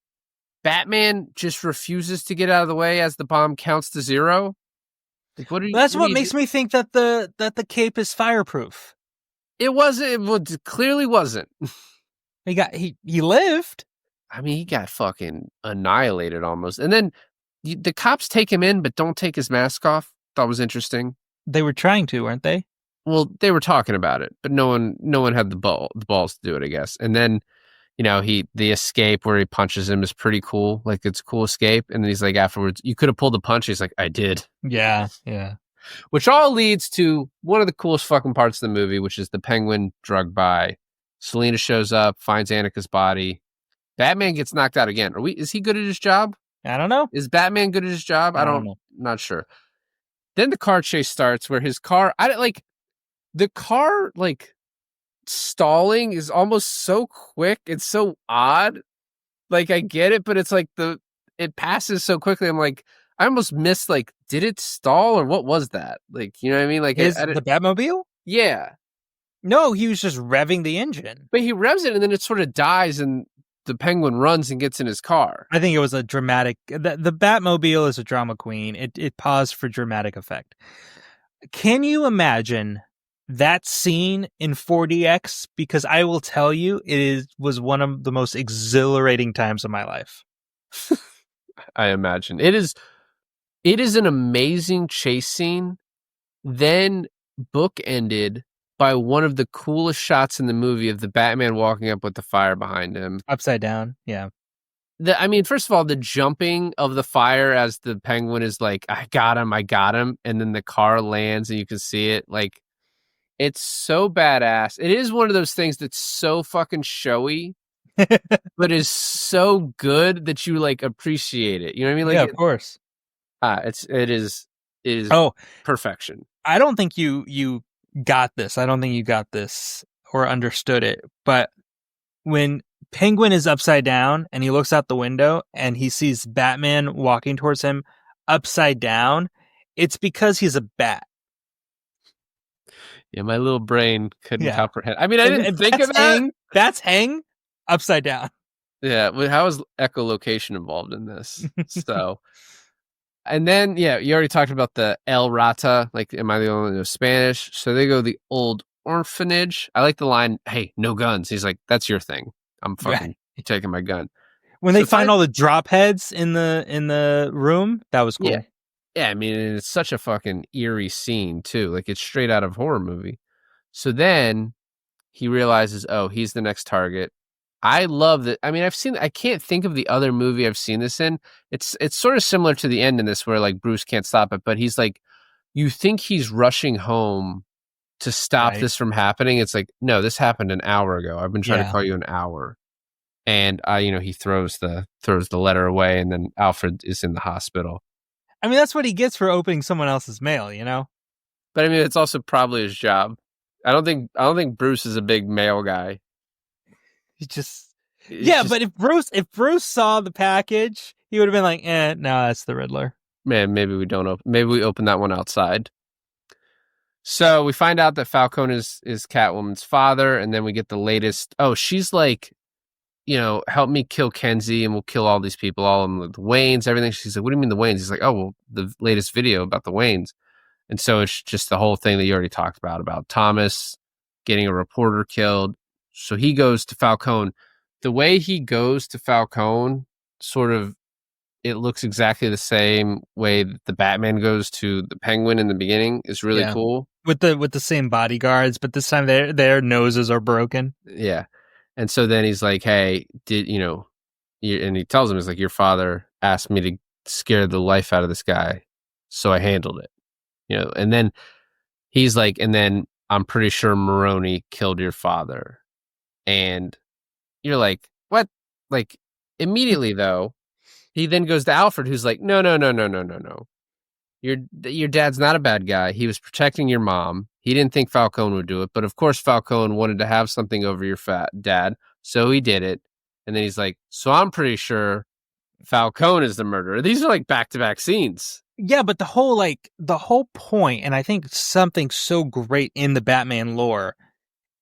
Batman just refuses to get out of the way as the bomb counts to zero. Like, that's what makes me think that the cape is fireproof. It wasn't. It clearly wasn't. He lived. I mean, he got fucking annihilated almost. And then the cops take him in, but don't take his mask off. Thought was interesting. They were trying to, weren't they? Well, they were talking about it, but no one had the balls to do it, I guess. And then, the escape where he punches him is pretty cool. Like, it's a cool escape. And then he's like, afterwards, you could have pulled the punch. He's like, I did. Yeah. Which all leads to one of the coolest fucking parts of the movie, which is the Penguin drug by Selena shows up, finds Annika's body. Batman gets knocked out again. Is he good at his job? I don't know. Is Batman good at his job? I don't know. Not sure. Then the car chase starts where his car, the car stalling is almost so quick. It's so odd. Like, I get it, but it's like it passes so quickly. I'm like, I almost missed, did it stall or what was that? Like, you know what I mean? Like, the Batmobile? Yeah. No, he was just revving the engine. But he revs it and then it sort of dies and the Penguin runs and gets in his car. I think it was a dramatic... The Batmobile is a drama queen. It paused for dramatic effect. Can you imagine that scene in 4DX? Because I will tell you, was one of the most exhilarating times of my life. I imagine. It is an amazing chase scene, then bookended by one of the coolest shots in the movie of the Batman walking up with the fire behind him. Upside down, yeah. First of all, the jumping of the fire as the Penguin is like, I got him, and then the car lands and you can see it. Like, it's so badass. It is one of those things that's so fucking showy, but is so good that you appreciate it. You know what I mean? Yeah, of course. It is perfection. I don't think you got this. I don't think you got this or understood it. But when Penguin is upside down and he looks out the window and he sees Batman walking towards him upside down, it's because he's a bat. Yeah, my little brain couldn't comprehend. I mean, I didn't think of that. Bats hang upside down. Yeah, well, how is echolocation involved in this? So, and then, yeah, you already talked about the El Rata. Like, am I the only one who knows Spanish? So they go the old orphanage. I like the line, hey, no guns. He's like, that's your thing. I'm fucking taking my gun. When they find all the drop heads in the room, that was cool. Yeah, I mean, it's such a fucking eerie scene, too. Like, it's straight out of a horror movie. So then he realizes, oh, he's the next target. I love that. I mean, I can't think of the other movie I've seen this in. It's sort of similar to the end in this where, Bruce can't stop it, but he's like, you think he's rushing home to stop this from happening. It's like, no, this happened an hour ago. I've been trying to call you an hour. And, he throws the letter away, and then Alfred is in the hospital. I mean, that's what he gets for opening someone else's mail, you know? But I mean, it's also probably his job. I don't think Bruce is a big mail guy. But if Bruce saw the package, he would have been like, no, that's the Riddler. Man, maybe we open that one outside. So we find out that Falcone is Catwoman's father, and then we get the latest. Oh, she's like, help me kill Kenzie, and we'll kill all these people, all of them, the Waynes, everything. She's like, what do you mean the Waynes? He's like, oh, well, the latest video about the Waynes. And so it's just the whole thing that you already talked about Thomas getting a reporter killed. So he goes to Falcone. The way he goes to Falcone, sort of, it looks exactly the same way that the Batman goes to the Penguin in the beginning is really cool. With the same bodyguards, but this time their noses are broken. Yeah. And so then he's like, hey, and he tells him, he's like, your father asked me to scare the life out of this guy, so I handled it. And then he's like, and then I'm pretty sure Maroni killed your father. And you're like, what? Like, immediately, though, he then goes to Alfred, who's like, no. Your dad's not a bad guy. He was protecting your mom. He didn't think Falcone would do it. But, of course, Falcone wanted to have something over your fat dad, so he did it. And then he's like, so I'm pretty sure Falcone is the murderer. These are like back-to-back scenes. Yeah, but the whole point, and I think something so great in the Batman lore,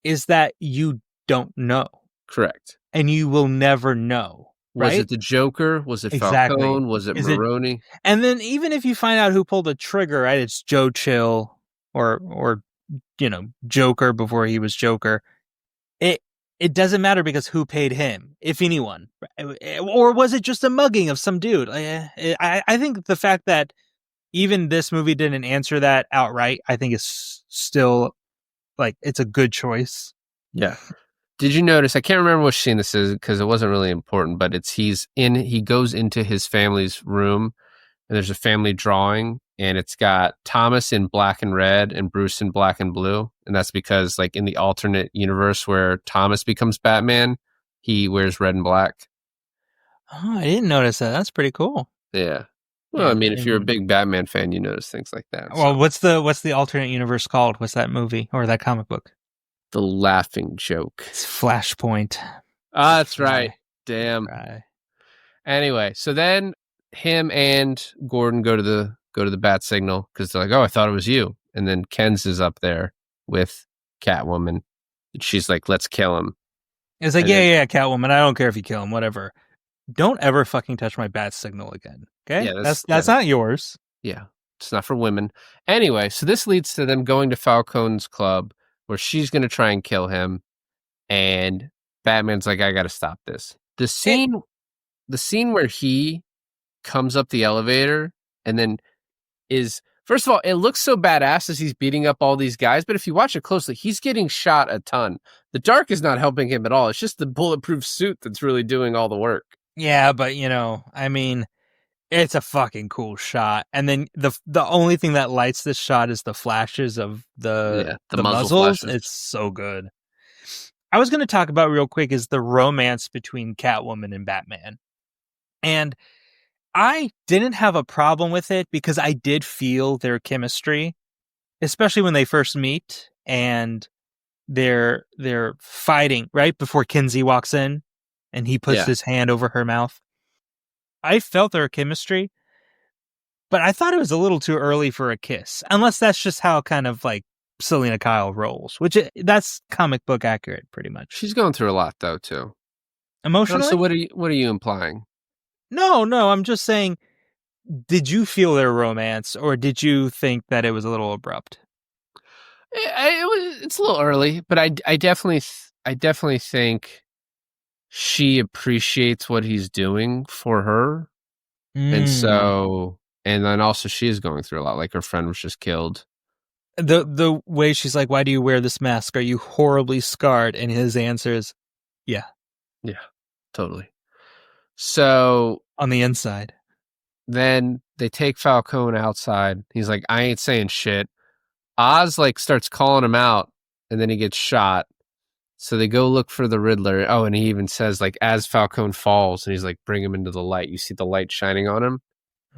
is that you don't know. Correct. And you will never know. Right? Was it the Joker? Was it Falcone? Was it Maroni? And then even if you find out who pulled the trigger, right, it's Joe Chill or Joker before he was Joker. It doesn't matter because who paid him, if anyone. Or was it just a mugging of some dude? I think the fact that even this movie didn't answer that outright, I think is still, it's a good choice. Yeah. Did you notice, I can't remember which scene this is because it wasn't really important, but he goes into his family's room and there's a family drawing and it's got Thomas in black and red and Bruce in black and blue. And that's because, like, in the alternate universe where Thomas becomes Batman, he wears red and black. Oh, I didn't notice that. That's pretty cool. Yeah. Well, I mean, if you're a big Batman fan, you notice things like that. Well, what's the alternate universe called? What's that movie or that comic book? The Laughing Joke. It's Flashpoint. Ah, that's right. Damn. Right. Anyway, so then him and Gordon go to the bat signal because they're like, "Oh, I thought it was you." And then Ken's is up there with Catwoman. And she's like, "Let's kill him." It's like, yeah, Catwoman. I don't care if you kill him, whatever. Don't ever fucking touch my bat signal again. Okay? Yeah, that's not yours. Yeah. It's not for women. Anyway, so this leads to them going to Falcone's club where she's going to try and kill him. And Batman's like, I got to stop this. The scene where he comes up the elevator and then first of all, it looks so badass as he's beating up all these guys. But if you watch it closely, he's getting shot a ton. The dark is not helping him at all. It's just the bulletproof suit that's really doing all the work. Yeah, but I mean, it's a fucking cool shot. And then the only thing that lights this shot is the flashes of the muzzles. Flashes. It's so good. I was going to talk about real quick is the romance between Catwoman and Batman. And I didn't have a problem with it because I did feel their chemistry, especially when they first meet and they're fighting right before Kinsey walks in and he puts his hand over her mouth. I felt their chemistry, but I thought it was a little too early for a kiss, unless that's just how kind of like Selena Kyle rolls, that's comic book accurate pretty much. She's going through a lot though too. Emotionally? So what are you implying? No, I'm just saying, did you feel their romance or did you think that it was a little abrupt? It's a little early, but I definitely think she appreciates what he's doing for her. And so, and then also she is going through a lot, like her friend was just killed. The way she's like, why do you wear this mask? Are you horribly scarred? And his answer is, yeah. Yeah, totally. So on the inside. Then they take Falcone outside. He's like, I ain't saying shit. Oz like starts calling him out and then he gets shot. So they go look for the Riddler. Oh, and he even says like as Falcone falls and he's like, bring him into the light. You see the light shining on him.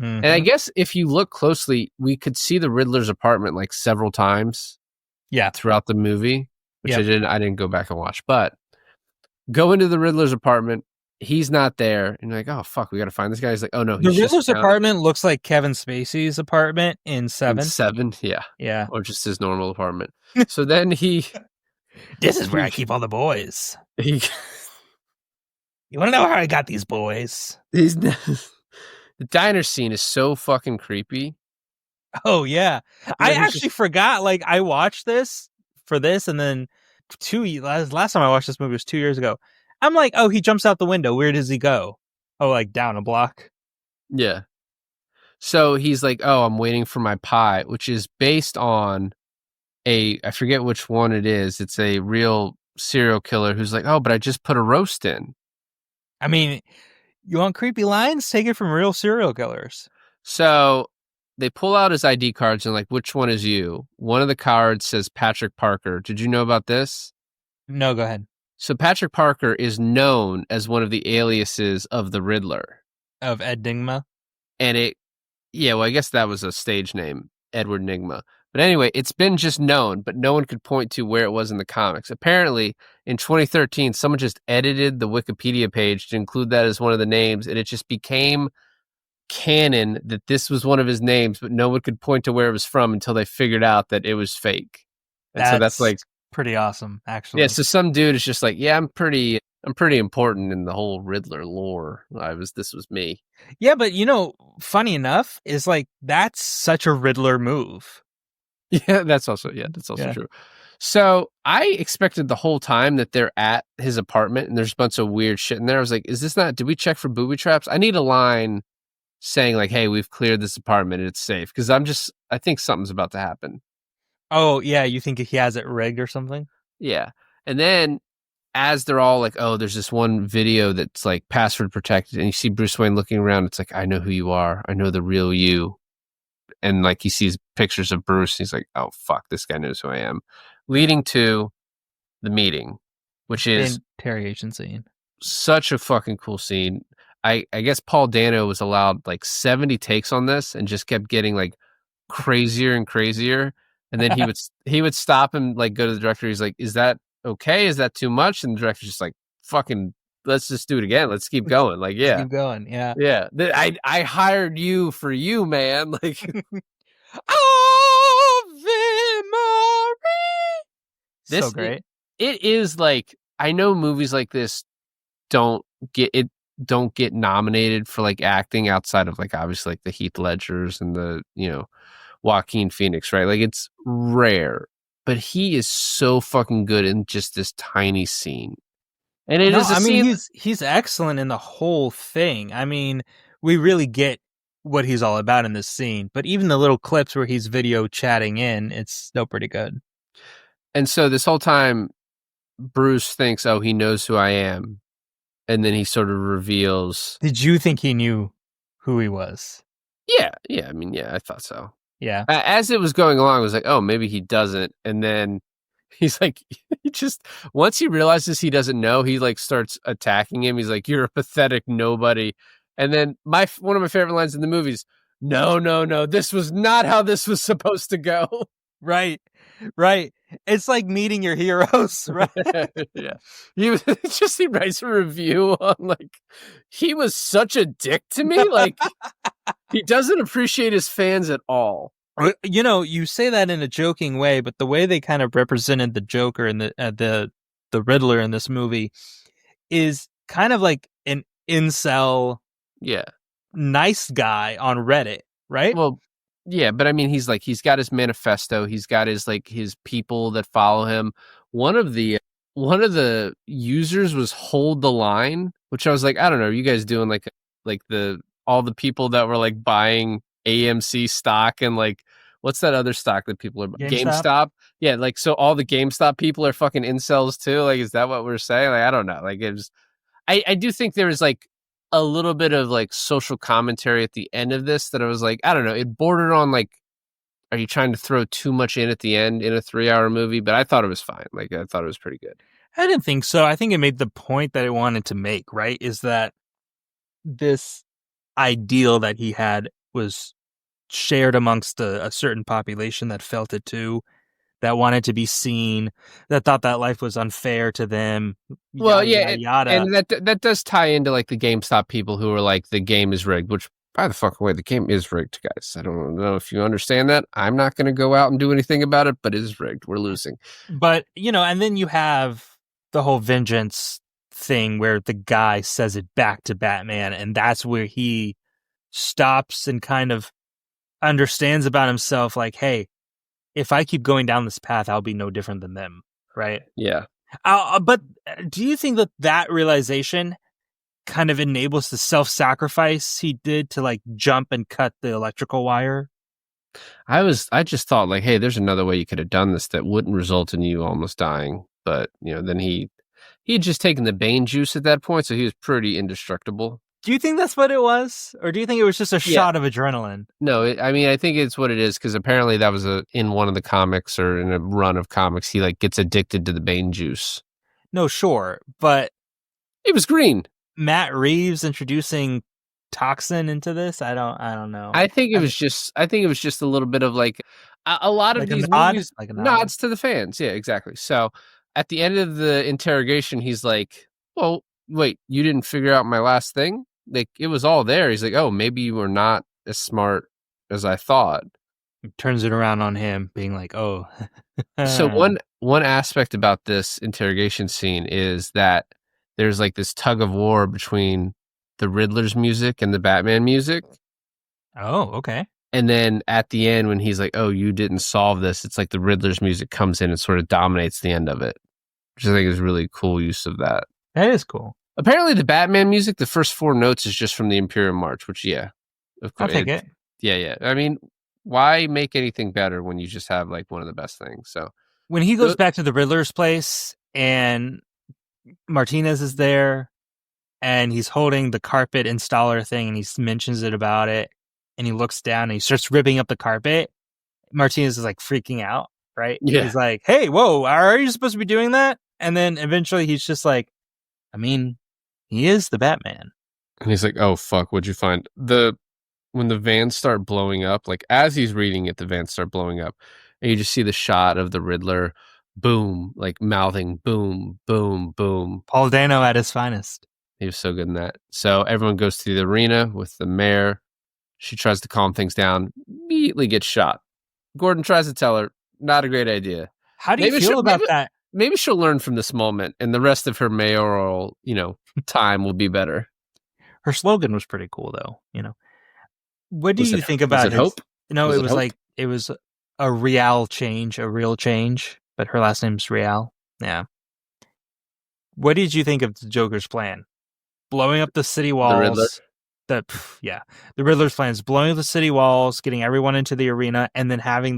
Mm-hmm. And I guess if you look closely, we could see the Riddler's apartment like several times. Yeah. Throughout the movie, which I didn't go back and watch, but go into the Riddler's apartment. He's not there. And you're like, oh fuck, we got to find this guy. He's like, oh no. The Riddler's apartment looks like Kevin Spacey's apartment in Seven. Yeah. Yeah. Or just his normal apartment. So then this is where I keep all the boys. You want to know how I got these boys? The diner scene is so fucking creepy. Oh, yeah. I actually forgot. Like, I watched this for this, and then last time I watched this movie was 2 years ago. I'm like, oh, he jumps out the window. Where does he go? Oh, like down a block? Yeah. So he's like, oh, I'm waiting for my pie, which is based on I forget which one it is. It's a real serial killer who's like, oh, but I just put a roast in. I mean, you want creepy lines? Take it from real serial killers. So they pull out his ID cards and like, which one is you? One of the cards says Patrick Parker. Did you know about this? No, go ahead. So Patrick Parker is known as one of the aliases of the Riddler. Of Ed Nigma? And I guess that was a stage name, Edward Nigma. But anyway, it's been just known, but no one could point to where it was in the comics. Apparently, in 2013, someone just edited the Wikipedia page to include that as one of the names, and it just became canon that this was one of his names, but no one could point to where it was from until they figured out that it was fake. And so that's like pretty awesome, actually. Yeah, so some dude is just like, yeah, I'm pretty important in the whole Riddler lore. This was me. Yeah, but funny enough, is like that's such a Riddler move. Yeah, that's also true. So I expected the whole time that they're at his apartment and there's a bunch of weird shit in there. I was like, did we check for booby traps? I need a line saying like, hey, we've cleared this apartment and it's safe. Because I think something's about to happen. Oh, yeah. You think he has it rigged or something? Yeah. And then as they're all like, oh, there's this one video that's like password protected and you see Bruce Wayne looking around. It's like, I know who you are. I know the real you. and like he sees pictures of Bruce. He's like, oh fuck, this guy knows who I am, leading to the meeting, which The is interrogation scene. such a fucking cool scene. I guess Paul Dano was allowed like 70 takes on this and just kept getting like crazier and crazier. And then he would stop and like go to the director. He's like, is that okay? Is that too much? And the director's just like, fucking, let's just do it again. Let's keep going. Like, Let's yeah. keep going. Yeah. Yeah. I hired you for you, man. Like, Ave Maria. So great. It is like, I know movies like this don't get nominated for like acting outside of like obviously like the Heath Ledgers and the, you know, Joaquin Phoenix, right? Like it's rare, but he is so fucking good in just this tiny scene. And it is a scene. He's excellent in the whole thing. I mean, we really get what he's all about in this scene, but even the little clips where he's video chatting in, it's still pretty good. And so this whole time Bruce thinks, oh, he knows who I am. And then he sort of reveals. Did you think he knew who he was? Yeah. I mean, yeah, I thought so. Yeah. As it was going along, I was like, oh, maybe he doesn't. And then he's like, he just, once he realizes he doesn't know, he like starts attacking him. He's like, you're a pathetic nobody. And then one of my favorite lines in the movies, no, this was not how this was supposed to go. Right. It's like meeting your heroes, right? Yeah. He writes a review on like, he was such a dick to me. Like, he doesn't appreciate his fans at all. You know, you say that in a joking way, but the way they kind of represented the Joker and the Riddler in this movie is kind of like an incel, nice guy on Reddit, right? Well, yeah, but I mean, he's got his manifesto. He's got his people that follow him. One of the users was Hold the Line, which I was like, I don't know, are you guys doing like all the people that were like buying AMC stock and like what's that other stock that people are GameStop? Yeah, like so all the GameStop people are fucking incels too. Like, is that what we're saying? Like, I don't know. Like, it was. I do think there was like a little bit of like social commentary at the end of this that I was like, I don't know, it bordered on like, are you trying to throw too much in at the end in a 3-hour movie? But I thought it was fine. Like, I thought it was pretty good. I didn't think so. I think it made the point that it wanted to make, right? Is that this ideal that he had was shared amongst a certain population that felt it too, that wanted to be seen, that thought that life was unfair to them. Well, yada. And that does tie into like the GameStop people who are like, the game is rigged, which by the fuck away, the game is rigged, guys. I don't know if you understand that. I'm not going to go out and do anything about it, but it is rigged. We're losing. But, you know, and then you have the whole vengeance thing where the guy says it back to Batman, and that's where he stops and kind of understands about himself, like, hey, if I keep going down this path, I'll be no different than them, right? Yeah. But do you think that realization kind of enables the self-sacrifice he did to like jump and cut the electrical wire? I just thought like, hey, there's another way you could have done this that wouldn't result in you almost dying. But, you know, then he had just taken the Bane juice at that point, so he was pretty indestructible. Do you think that's what it was? Or do you think it was just a shot of adrenaline? No, I mean, I think it's what it is, because apparently that was in one of the comics or in a run of comics, he like gets addicted to the Bane juice. No, sure, but it was green. Matt Reeves introducing toxin into this? I don't know. I think it was just a little bit of like a lot of like these movies, like nods to the fans. Yeah, exactly. So at the end of the interrogation, he's like, well, wait, you didn't figure out my last thing? Like, it was all there. He's like, oh, maybe you were not as smart as I thought. He turns it around on him, being like, oh. So one aspect about this interrogation scene is that there's like this tug of war between the Riddler's music and the Batman music. Oh, okay. And then at the end, when he's like, oh, you didn't solve this, it's like the Riddler's music comes in and sort of dominates the end of it, which I think is really cool use of that. That is cool. Apparently, the Batman music, the first 4 notes is just from the Imperial March, which, yeah. Of course, I'll take it. Yeah. I mean, why make anything better when you just have, like, one of the best things? So when he goes back to the Riddler's place and Martinez is there and he's holding the carpet installer thing and he mentions it about it, and he looks down and he starts ripping up the carpet. Martinez is like freaking out, right? Yeah. He's like, hey, whoa, are you supposed to be doing that? And then eventually he's just like, I mean, he is the Batman. And he's like, oh, fuck, what'd you find? When the vans start blowing up, like as he's reading it, the vans start blowing up. And you just see the shot of the Riddler, boom, like mouthing, boom, boom, boom. Paul Dano at his finest. He was so good in that. So everyone goes to the arena with the mayor. She tries to calm things down, immediately gets shot. Gordon tries to tell her, not a great idea. How do you feel about that? Maybe she'll learn from this moment, and the rest of her mayoral, time will be better. Her slogan was pretty cool, though. What do you think about it? Hope? No, it was like it was a real change, but her last name's Real. Yeah. What did you think of the Joker's plan? Blowing up the city walls. The Riddler. The Riddler's plan is blowing up the city walls, getting everyone into the arena, and then having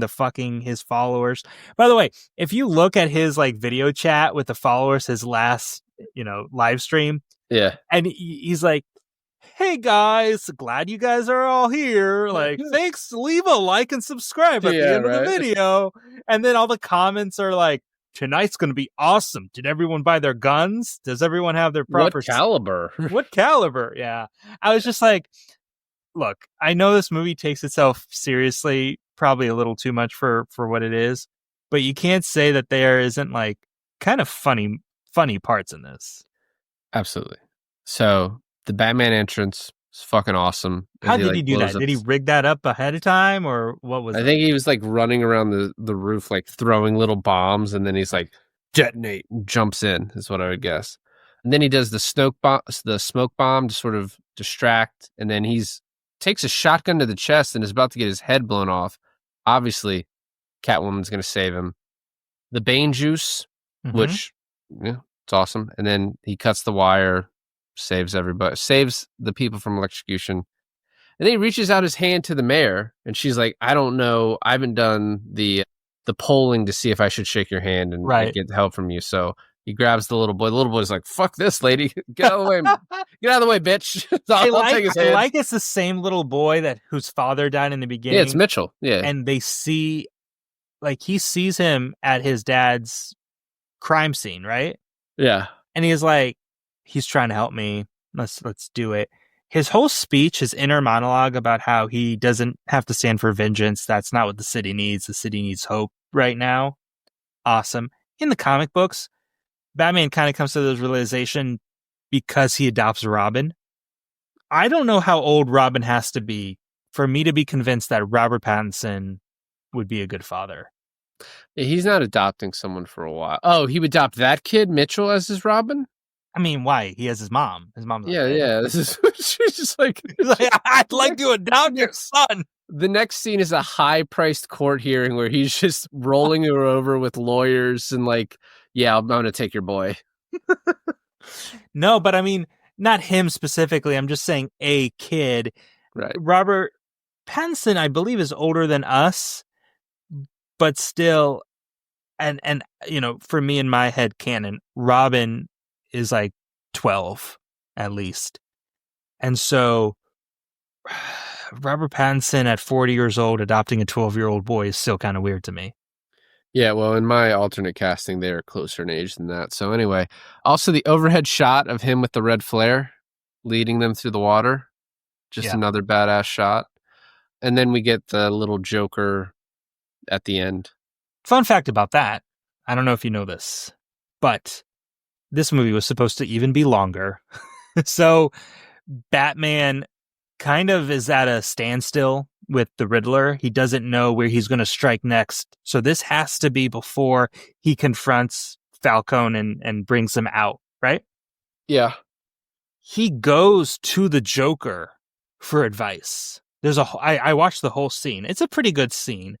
his followers. By the way, if you look at his like video chat with the followers, his last live stream, yeah, and he's like, "Hey guys, glad you guys are all here. Like, thanks. Leave a like and subscribe at the end of the video." And then all the comments are like, "Tonight's going to be awesome. Did everyone buy their guns? Does everyone have their proper What caliber? What caliber?" Yeah. I was just like, look, I know this movie takes itself seriously, probably a little too much for what it is, but you can't say that there isn't like kind of funny parts in this. Absolutely. So the Batman entrance is fucking awesome. How did he do that? Did he rig that up ahead of time, or what was it? I think he was like running around the roof, like throwing little bombs, and then he's like detonate and jumps in, is what I would guess. And then he does the smoke bomb to sort of distract, and then takes a shotgun to the chest and is about to get his head blown off. Obviously, Catwoman's going to save him. The Bane juice, which it's awesome. And then he cuts the wire, saves everybody, saves the people from electrocution. And then he reaches out his hand to the mayor, and she's like, I don't know. I haven't done the polling to see if I should shake your hand and get help from you. So he grabs the little boy. The little boy's like, fuck this, lady. Get out of the way. Get out of the way, bitch. I like it's the same little boy whose father died in the beginning. Yeah, it's Mitchell. Yeah. And they see, like, he sees him at his dad's crime scene, right? Yeah. And he's like, he's trying to help me. Let's do it. His whole speech, his inner monologue about how he doesn't have to stand for vengeance. That's not what the city needs. The city needs hope right now. Awesome. In the comic books, Batman kind of comes to this realization because he adopts Robin. I don't know how old Robin has to be for me to be convinced that Robert Pattinson would be a good father. He's not adopting someone for a while. Oh, he would adopt that kid, Mitchell, as his Robin? I mean, why? He has his mom. His mom's yeah. This is she's just like, I'd like to adopt your son. The next scene is a high-priced court hearing where he's just rolling her over with lawyers and like, yeah, I'm going to take your boy. No, but I mean, not him specifically. I'm just saying a kid. Right. Robert Pattinson, I believe, is older than us, but still, and for me in my head canon, Robin is like 12 at least. And so Robert Pattinson at 40 years old adopting a 12-year-old boy is still kind of weird to me. Yeah, well, in my alternate casting, they are closer in age than that. So anyway, also the overhead shot of him with the red flare leading them through the water. Just another badass shot. And then we get the little Joker at the end. Fun fact about that, I don't know if you know this, but this movie was supposed to even be longer. So Batman kind of is at a standstill with the Riddler. He doesn't know where he's going to strike next. So this has to be before he confronts Falcone and brings him out, right? Yeah. He goes to the Joker for advice. I watched the whole scene. It's a pretty good scene.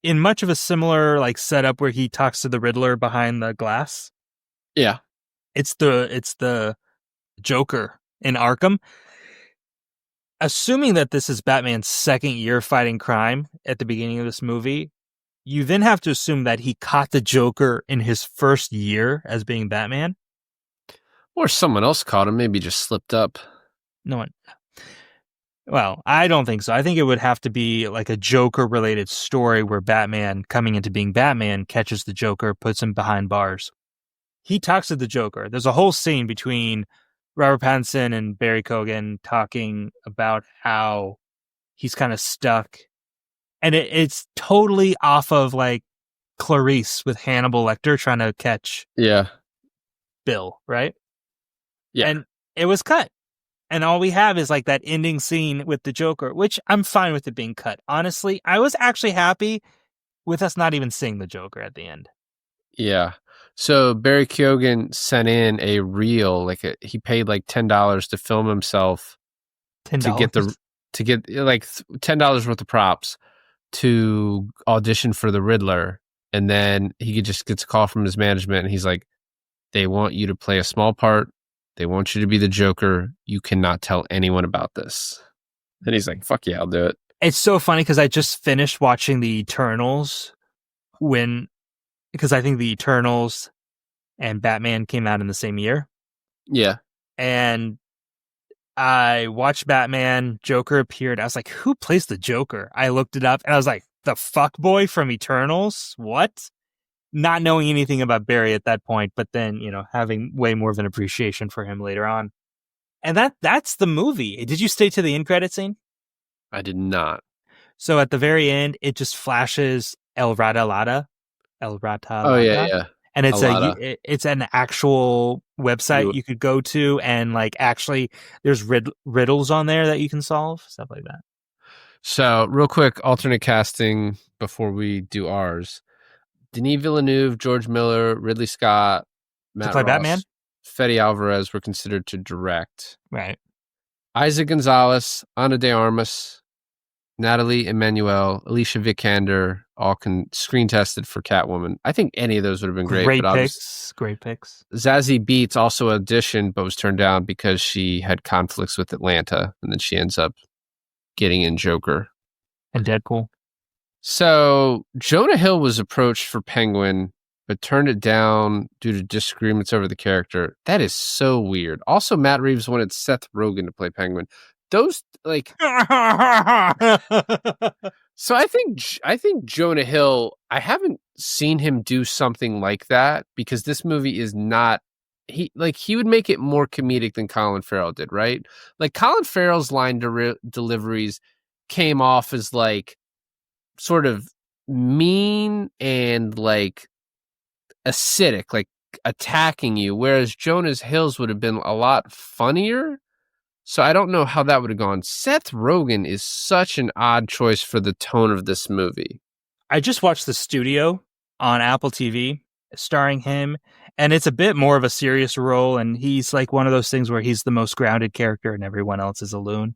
In much of a similar like setup where he talks to the Riddler behind the glass. Yeah. It's the Joker in Arkham. Assuming that this is Batman's second year fighting crime at the beginning of this movie, you then have to assume that he caught the Joker in his first year as being Batman. Or someone else caught him, maybe just slipped up. No one. Well, I don't think so. I think it would have to be like a Joker-related story where Batman, coming into being Batman, catches the Joker, puts him behind bars. He talks to the Joker. There's a whole scene between Robert Pattinson and Barry Keoghan talking about how he's kind of stuck. And it's totally off of like Clarice with Hannibal Lecter trying to catch Yeah. Bill, right? Yeah. And it was cut. And all we have is like that ending scene with the Joker, which I'm fine with it being cut. Honestly, I was actually happy with us not even seeing the Joker at the end. Yeah. So Barry Keoghan sent in a reel, he paid like $10 to film himself $10. to get like $10 worth of props to audition for the Riddler. And then he just gets a call from his management and he's like, they want you to play a small part. They want you to be the Joker. You cannot tell anyone about this. And he's like, fuck yeah, I'll do it. It's so funny because I just finished watching the Eternals because I think the Eternals and Batman came out in the same year. Yeah. And I watched Batman, Joker appeared. I was like, who plays the Joker? I looked it up and I was like, the fuckboy from Eternals? What? Not knowing anything about Barry at that point, but then, having way more of an appreciation for him later on. And that's the movie. Did you stay to the end credit scene? I did not. So at the very end, it just flashes El Ratalada. Oh, yeah. And Alada. it's an actual website you could go to, and like actually there's riddles on there that you can solve, stuff like that. So real quick, alternate casting before we do ours. Denis Villeneuve, George Miller, Ridley Scott, Matt to play Ross, Batman? Fede Alvarez were considered to direct. Right. Isaac Gonzalez, Ana de Armas, Natalie Emmanuel, Alicia Vikander, all screen tested for Catwoman. I think any of those would have been great. Great picks. Zazie Beetz also auditioned but was turned down because she had conflicts with Atlanta, and then she ends up getting in Joker. And Deadpool. So Jonah Hill was approached for Penguin, but turned it down due to disagreements over the character. That is so weird. Also, Matt Reeves wanted Seth Rogen to play Penguin. Those So I think Jonah Hill, I haven't seen him do something like that because this movie is not he would make it more comedic than Colin Farrell did, right? Like Colin Farrell's line deliveries came off as like sort of mean and like acidic, like attacking you, whereas Jonah Hill's would have been a lot funnier. So I don't know how that would have gone. Seth Rogen is such an odd choice for the tone of this movie. I just watched The Studio on Apple TV starring him, and it's a bit more of a serious role, and he's like one of those things where he's the most grounded character and everyone else is a loon.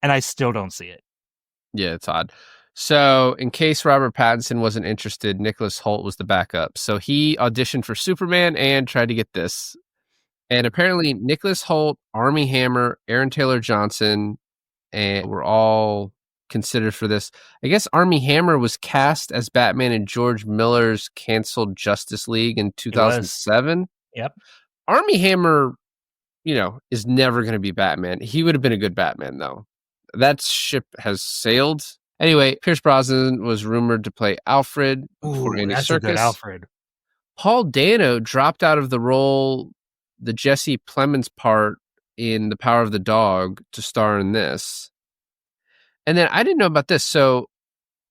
And I still don't see it. Yeah, it's odd. So in case Robert Pattinson wasn't interested, Nicholas Hoult was the backup. So he auditioned for Superman and tried to get this. And apparently Nicholas Hoult, Armie Hammer, Aaron Taylor Johnson, and were all considered for this. I guess Armie Hammer was cast as Batman in George Miller's canceled Justice League in 2007. Yep. Armie Hammer, is never going to be Batman. He would have been a good Batman, though. That ship has sailed. Anyway, Pierce Brosnan was rumored to play Alfred for Andy that's Serkis. A good Alfred. Paul Dano dropped out of the role, the Jesse Plemons part in The Power of the Dog, to star in this. And then I didn't know about this. So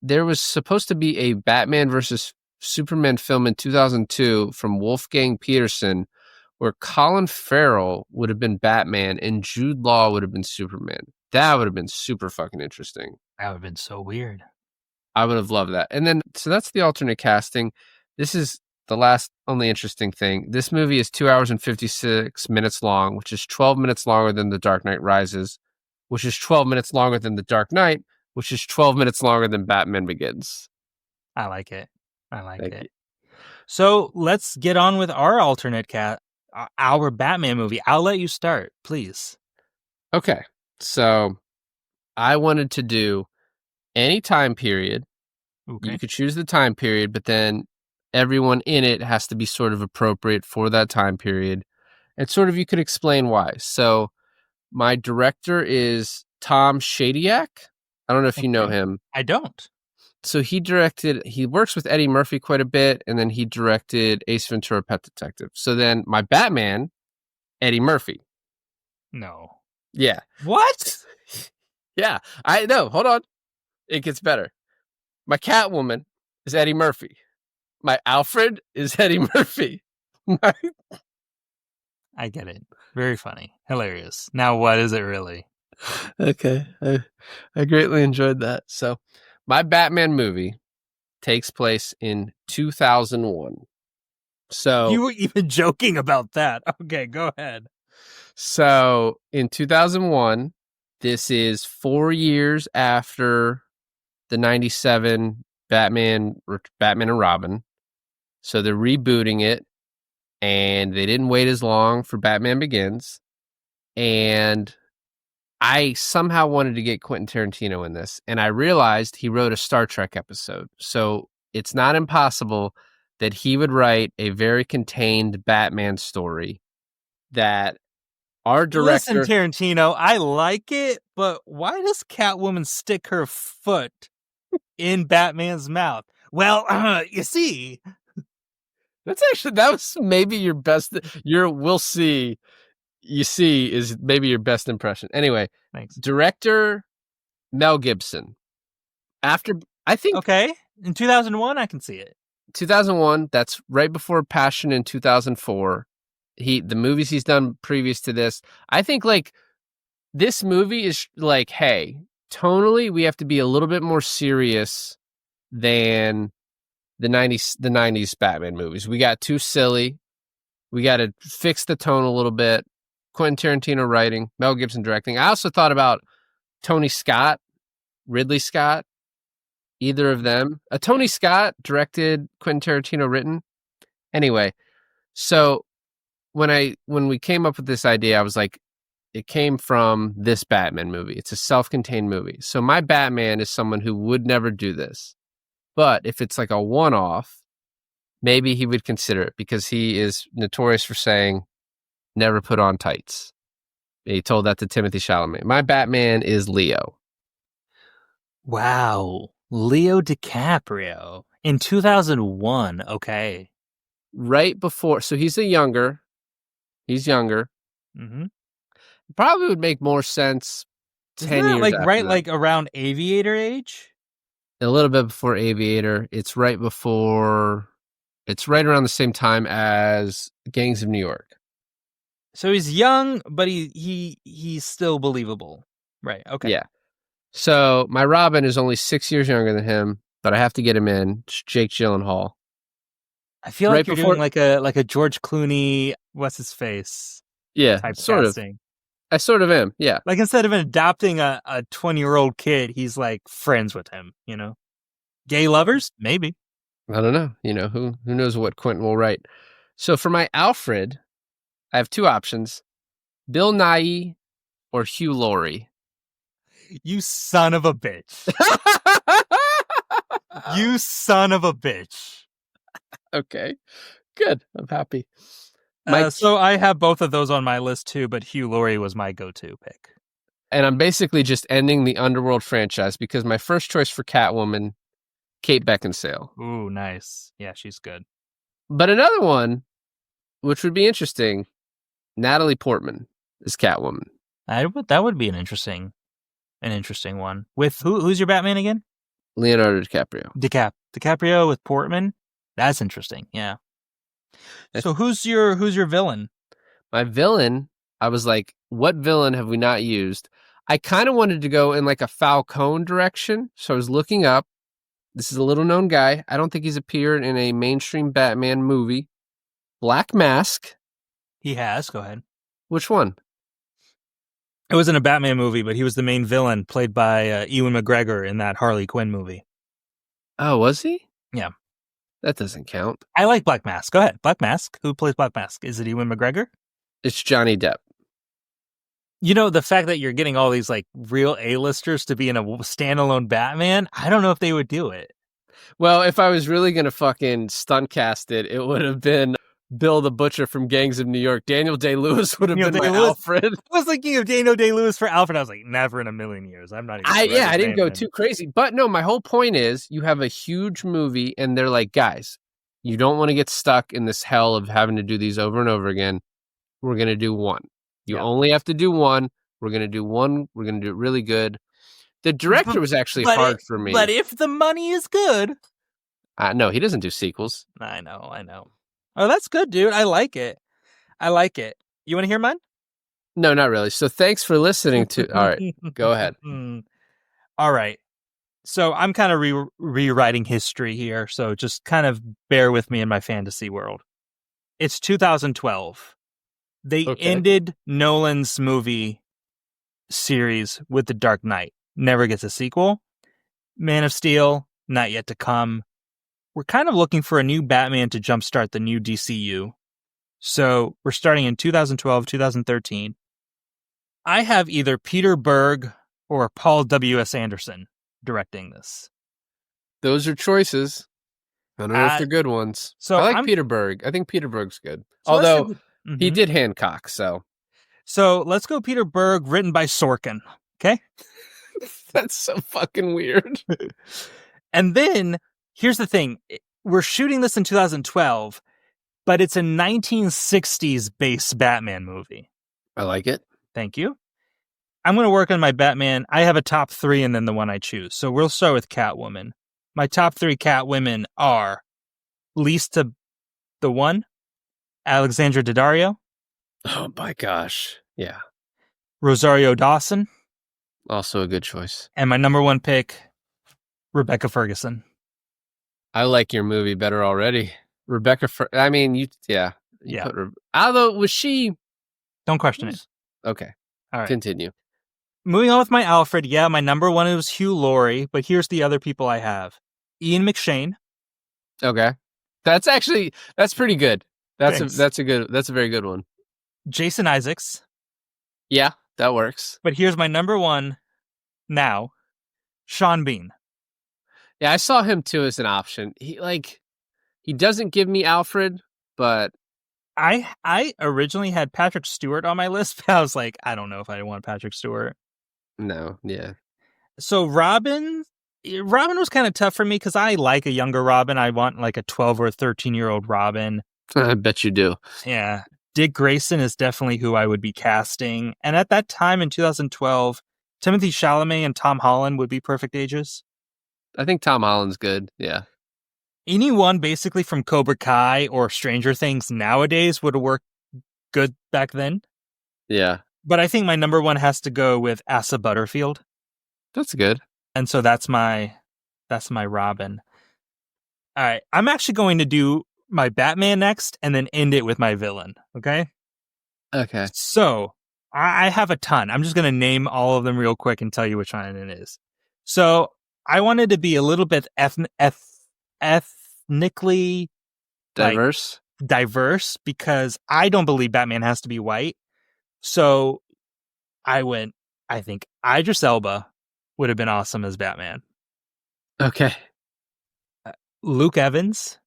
there was supposed to be a Batman versus Superman film in 2002 from Wolfgang Peterson, where Colin Farrell would have been Batman and Jude Law would have been Superman. That would have been super fucking interesting. That would have been so weird. I would have loved that. And then, so that's the alternate casting. This is the last only interesting thing. This movie is 2 hours and 56 minutes long, which is 12 minutes longer than The Dark Knight Rises, which is 12 minutes longer than The Dark Knight, which is 12 minutes longer than Batman Begins. I like it. Thank you. So let's get on with our alternate our Batman movie. I'll let you start, please. Okay. So I wanted to do any time period. Okay. You could choose the time period, but then everyone in it has to be sort of appropriate for that time period. And sort of you could explain why. So my director is Tom Shadyac. I don't know if you know him. I don't. So he works with Eddie Murphy quite a bit, and then he directed Ace Ventura: Pet Detective. So then my Batman, Eddie Murphy. No. Yeah. What? Yeah. I know. Hold on. It gets better. My Catwoman is Eddie Murphy. My Alfred is Eddie Murphy. I get it. Very funny. Hilarious. Now, what is it really? Okay. I greatly enjoyed that. So my Batman movie takes place in 2001. So You were even joking about that. Okay, go ahead. So in 2001, this is 4 years after the 97 Batman and Robin. So they're rebooting it, and they didn't wait as long for Batman Begins. And I somehow wanted to get Quentin Tarantino in this, and I realized he wrote a Star Trek episode. So it's not impossible that he would write a very contained Batman story that our director... Listen, Tarantino, I like it, but why does Catwoman stick her foot in Batman's mouth? Well, you see... that was maybe your best... we'll see... You see is maybe your best impression. Anyway, Thanks. Director Mel Gibson. Okay, in 2001, I can see it. 2001, that's right before Passion in 2004. The movies he's done previous to this, I think like this movie is like, hey, tonally we have to be a little bit more serious than the 90s Batman movies. We got too silly. We got to fix the tone a little bit. Quentin Tarantino writing, Mel Gibson directing. I also thought about Tony Scott, Ridley Scott, either of them. Tony Scott directed, Quentin Tarantino written. Anyway, so when we came up with this idea, I was like, it came from this Batman movie. It's a self-contained movie. So my Batman is someone who would never do this. But if it's like a one-off, maybe he would consider it because he is notorious for saying, never put on tights. He told that to Timothy Chalamet. My Batman is Leo. Wow. Leo DiCaprio. In 2001, okay. Right before, so he's younger. Mm-hmm. Probably would make more sense 10 Isn't that years like after right that. like around Aviator age? A little bit before Aviator. It's right around the same time as Gangs of New York. So he's young, but he's still believable. Right, okay. Yeah. So my Robin is only 6 years younger than him, but I have to get him in. It's Jake Gyllenhaal. I feel Right like you're before- doing like a George Clooney, what's his face? Yeah, Type sort casting. of. I sort of am, yeah. Like instead of adopting a 20-year-old kid, he's like friends with him, you know? Gay lovers? Maybe. I don't know. You know, who knows what Quentin will write. So for my Alfred, I have two options. Bill Nighy or Hugh Laurie. You son of a bitch. You son of a bitch. Okay, good. I'm happy. So I have both of those on my list too, but Hugh Laurie was my go-to pick. And I'm basically just ending the Underworld franchise because my first choice for Catwoman, Kate Beckinsale. Ooh, nice. Yeah, she's good. But another one, which would be interesting, Natalie Portman is Catwoman. That would be an interesting one. With who's your Batman again? Leonardo DiCaprio. DiCaprio with Portman. That's interesting. Yeah. So who's your villain? My villain, I was like, what villain have we not used? I kind of wanted to go in like a Falcone direction. So I was looking up. This is a little known guy. I don't think he's appeared in a mainstream Batman movie. Black Mask. He has. Go ahead. Which one? It wasn't a Batman movie, but he was the main villain played by Ewan McGregor in that Harley Quinn movie. Oh, was he? Yeah. That doesn't count. I like Black Mask. Go ahead. Black Mask. Who plays Black Mask? Is it Ewan McGregor? It's Johnny Depp. You know, the fact that you're getting all these like real A-listers to be in a standalone Batman, I don't know if they would do it. Well, if I was really going to fucking stunt cast it, it would have been Bill the Butcher from Gangs of New York. Daniel Day-Lewis would have Daniel been my Day-Lewis? Alfred. I was thinking of Daniel Day-Lewis for Alfred. I was like, never in a million years. I'm not even. I didn't go too crazy, but no. My whole point is, you have a huge movie, and they're like, guys, you don't want to get stuck in this hell of having to do these over and over again. We're gonna do one. You only have to do one. We're gonna do one. We're gonna do it really good. The director was actually hard for me. But if the money is good, no, he doesn't do sequels. I know. Oh, that's good, dude. I like it. You want to hear mine? No, not really. So thanks for listening to. All right, go ahead. All right. So I'm kind of rewriting history here. So just kind of bear with me in my fantasy world. It's 2012. They ended Nolan's movie series with The Dark Knight. Never gets a sequel. Man of Steel, not yet to come. We're kind of looking for a new Batman to jumpstart the new DCU. So we're starting in 2012, 2013. I have either Peter Berg or Paul W.S. Anderson directing this. Those are choices. I don't know if they're good ones. So I like Peter Berg. I think Peter Berg's good. So although he did Hancock, so. So let's go Peter Berg, written by Sorkin. Okay? That's so fucking weird. And then, here's the thing. We're shooting this in 2012, but it's a 1960s-based Batman movie. I like it. Thank you. I'm going to work on my Batman. I have a top 3 and then the one I choose. So we'll start with Catwoman. My top 3 Catwomen are Lisa the One, Alexandra Daddario. Oh my gosh. Yeah. Rosario Dawson. Also a good choice. And my number 1 pick, Rebecca Ferguson. I like your movie better already. Rebecca, although, was she... Don't question it. Okay. All right. Continue. Moving on with my Alfred, my number 1 is Hugh Laurie, but here's the other people I have. Ian McShane. Okay. That's pretty good. That's a very good one. Jason Isaacs. Yeah, that works. But here's my number 1 now, Sean Bean. Yeah, I saw him too as an option. He doesn't give me Alfred, but I originally had Patrick Stewart on my list, but I was like, I don't know if I want Patrick Stewart. No, yeah. So Robin was kind of tough for me because I like a younger Robin. I want like a 12 or a 13-year-old Robin. I bet you do. Yeah. Dick Grayson is definitely who I would be casting. And at that time in 2012, Timothée Chalamet and Tom Holland would be perfect ages. I think Tom Holland's good. Yeah. Anyone basically from Cobra Kai or Stranger Things nowadays would work good back then. Yeah. But I think my number 1 has to go with Asa Butterfield. That's good. And so that's my Robin. All right. I'm actually going to do my Batman next and then end it with my villain. Okay? Okay. So I have a ton. I'm just going to name all of them real quick and tell you which one it is. So I wanted to be a little bit ethnically diverse because I don't believe Batman has to be white. So I think Idris Elba would have been awesome as Batman. Okay. Luke Evans.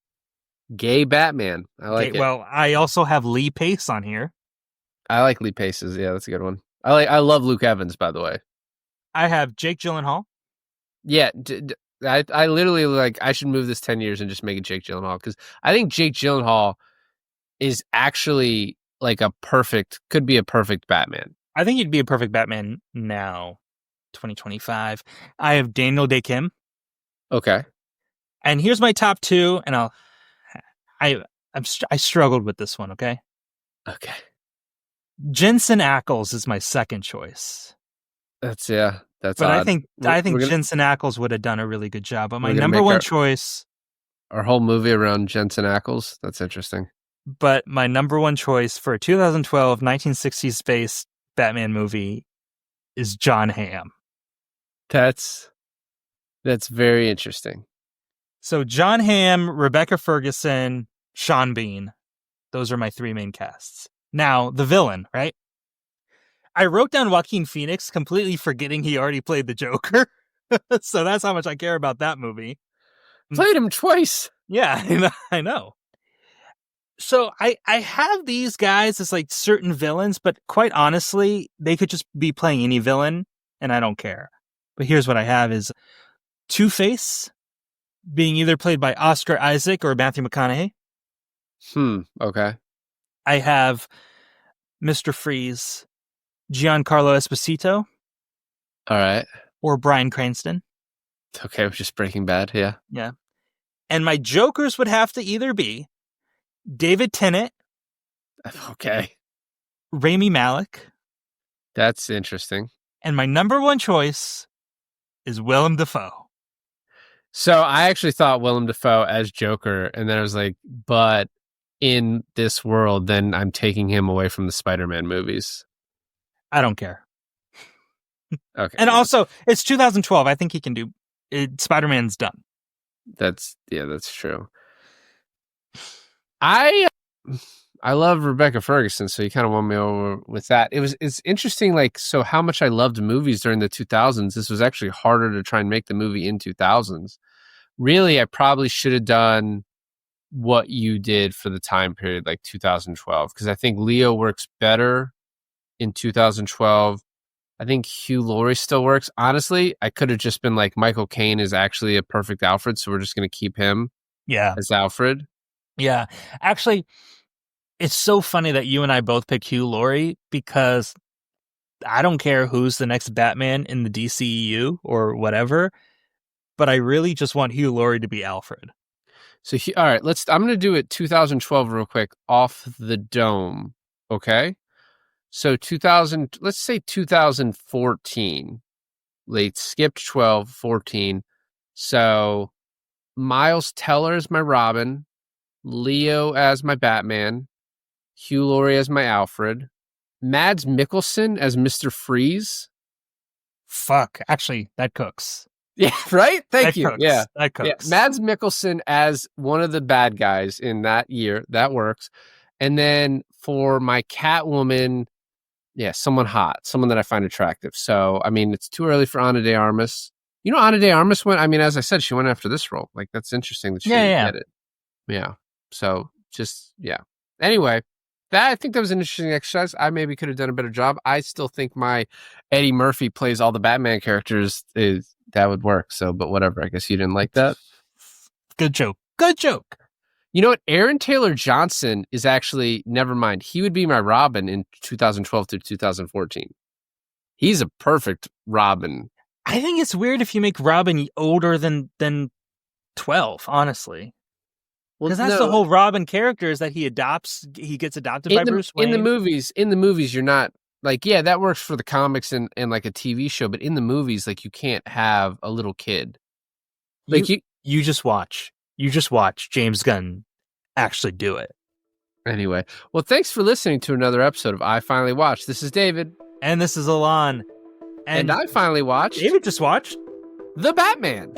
Gay Batman. I like it. Well, I also have Lee Pace on here. I like Lee Pace's. Yeah, that's a good one. I love Luke Evans, by the way. I have Jake Gyllenhaal. Yeah, I literally I should move this 10 years and just make it Jake Gyllenhaal because I think Jake Gyllenhaal is actually could be a perfect Batman. I think he'd be a perfect Batman now, 2025. I have Daniel Day Kim. Okay. And here's my top 2, and I struggled with this one. Okay. Okay. Jensen Ackles is my second choice. But odd. I think Jensen Ackles would have done a really good job. But my number 1 choice, our whole movie around Jensen Ackles. That's interesting. But my number 1 choice for a 2012 1960s based Batman movie is John Hamm. That's very interesting. So John Hamm, Rebecca Ferguson, Sean Bean. Those are my 3 main casts. Now, the villain, right? I wrote down Joaquin Phoenix, completely forgetting he already played the Joker. So that's how much I care about that movie. Played him twice. Yeah, I know. So I have these guys as like certain villains, but quite honestly, they could just be playing any villain, and I don't care. But here's what I have is Two-Face being either played by Oscar Isaac or Matthew McConaughey. Okay. I have Mr. Freeze, Giancarlo Esposito, All right. or Bryan Cranston. Okay, just Breaking Bad, yeah. Yeah. And my Jokers would have to either be David Tennant, Okay. Rami Malek, That's interesting. and my number one choice is Willem Dafoe. So I actually thought Willem Dafoe as Joker, and then I was like, but in this world, then I'm taking him away from the Spider-Man movies. I don't care. Okay. And also, it's 2012. I think he can do it. Spider-Man's done. That's true. I love Rebecca Ferguson, so you kind of won me over with that. It's interesting, like, so how much I loved movies during the 2000s. This was actually harder to try and make the movie in 2000s. Really, I probably should have done what you did for the time period, like 2012, because I think Leo works better in 2012. I think Hugh Laurie still works. Honestly, I could have just been like, Michael Caine is actually a perfect Alfred, so we're just going to keep him as Alfred. Yeah. Actually, it's so funny that you and I both pick Hugh Laurie because I don't care who's the next Batman in the DCEU or whatever, but I really just want Hugh Laurie to be Alfred. So, all right, I'm going to do it 2012 real quick off the dome. Okay. So 2000, let's say 2014. Late skipped 12, 14. So Miles Teller as my Robin, Leo as my Batman, Hugh Laurie as my Alfred, Mads Mikkelsen as Mr. Freeze. Fuck. Actually, that cooks. Yeah, right? Thank That you. cooks. Yeah. That cooks. Yeah. Mads Mikkelsen as one of the bad guys in that year. That works. And then for my Catwoman, yeah, someone hot, someone that I find attractive. So, I mean, it's too early for Ana de Armas. You know, Ana de Armas went, I mean, as I said, she went after this role. Like, that's interesting that she didn't get it. Yeah. So, yeah. Anyway, I think that was an interesting exercise. I maybe could have done a better job. I still think my Eddie Murphy plays all the Batman characters that would work. So, but whatever. I guess you didn't like that. Good joke. Good joke. You know what? Aaron Taylor Johnson is actually, never mind. He would be my Robin in 2012 through 2014. He's a perfect Robin. I think it's weird if you make Robin older than 12, honestly. Because that's the whole Robin character is that he gets adopted by Bruce Wayne. In the movies, you're not, like, yeah, that works for the comics and like a TV show, but in the movies, like, you can't have a little kid. Like, you just watch. You just watch James Gunn actually do it. Anyway, well, thanks for listening to another episode of I Finally Watched. This is David. And this is Alain. And I finally watched... David just watched... The Batman.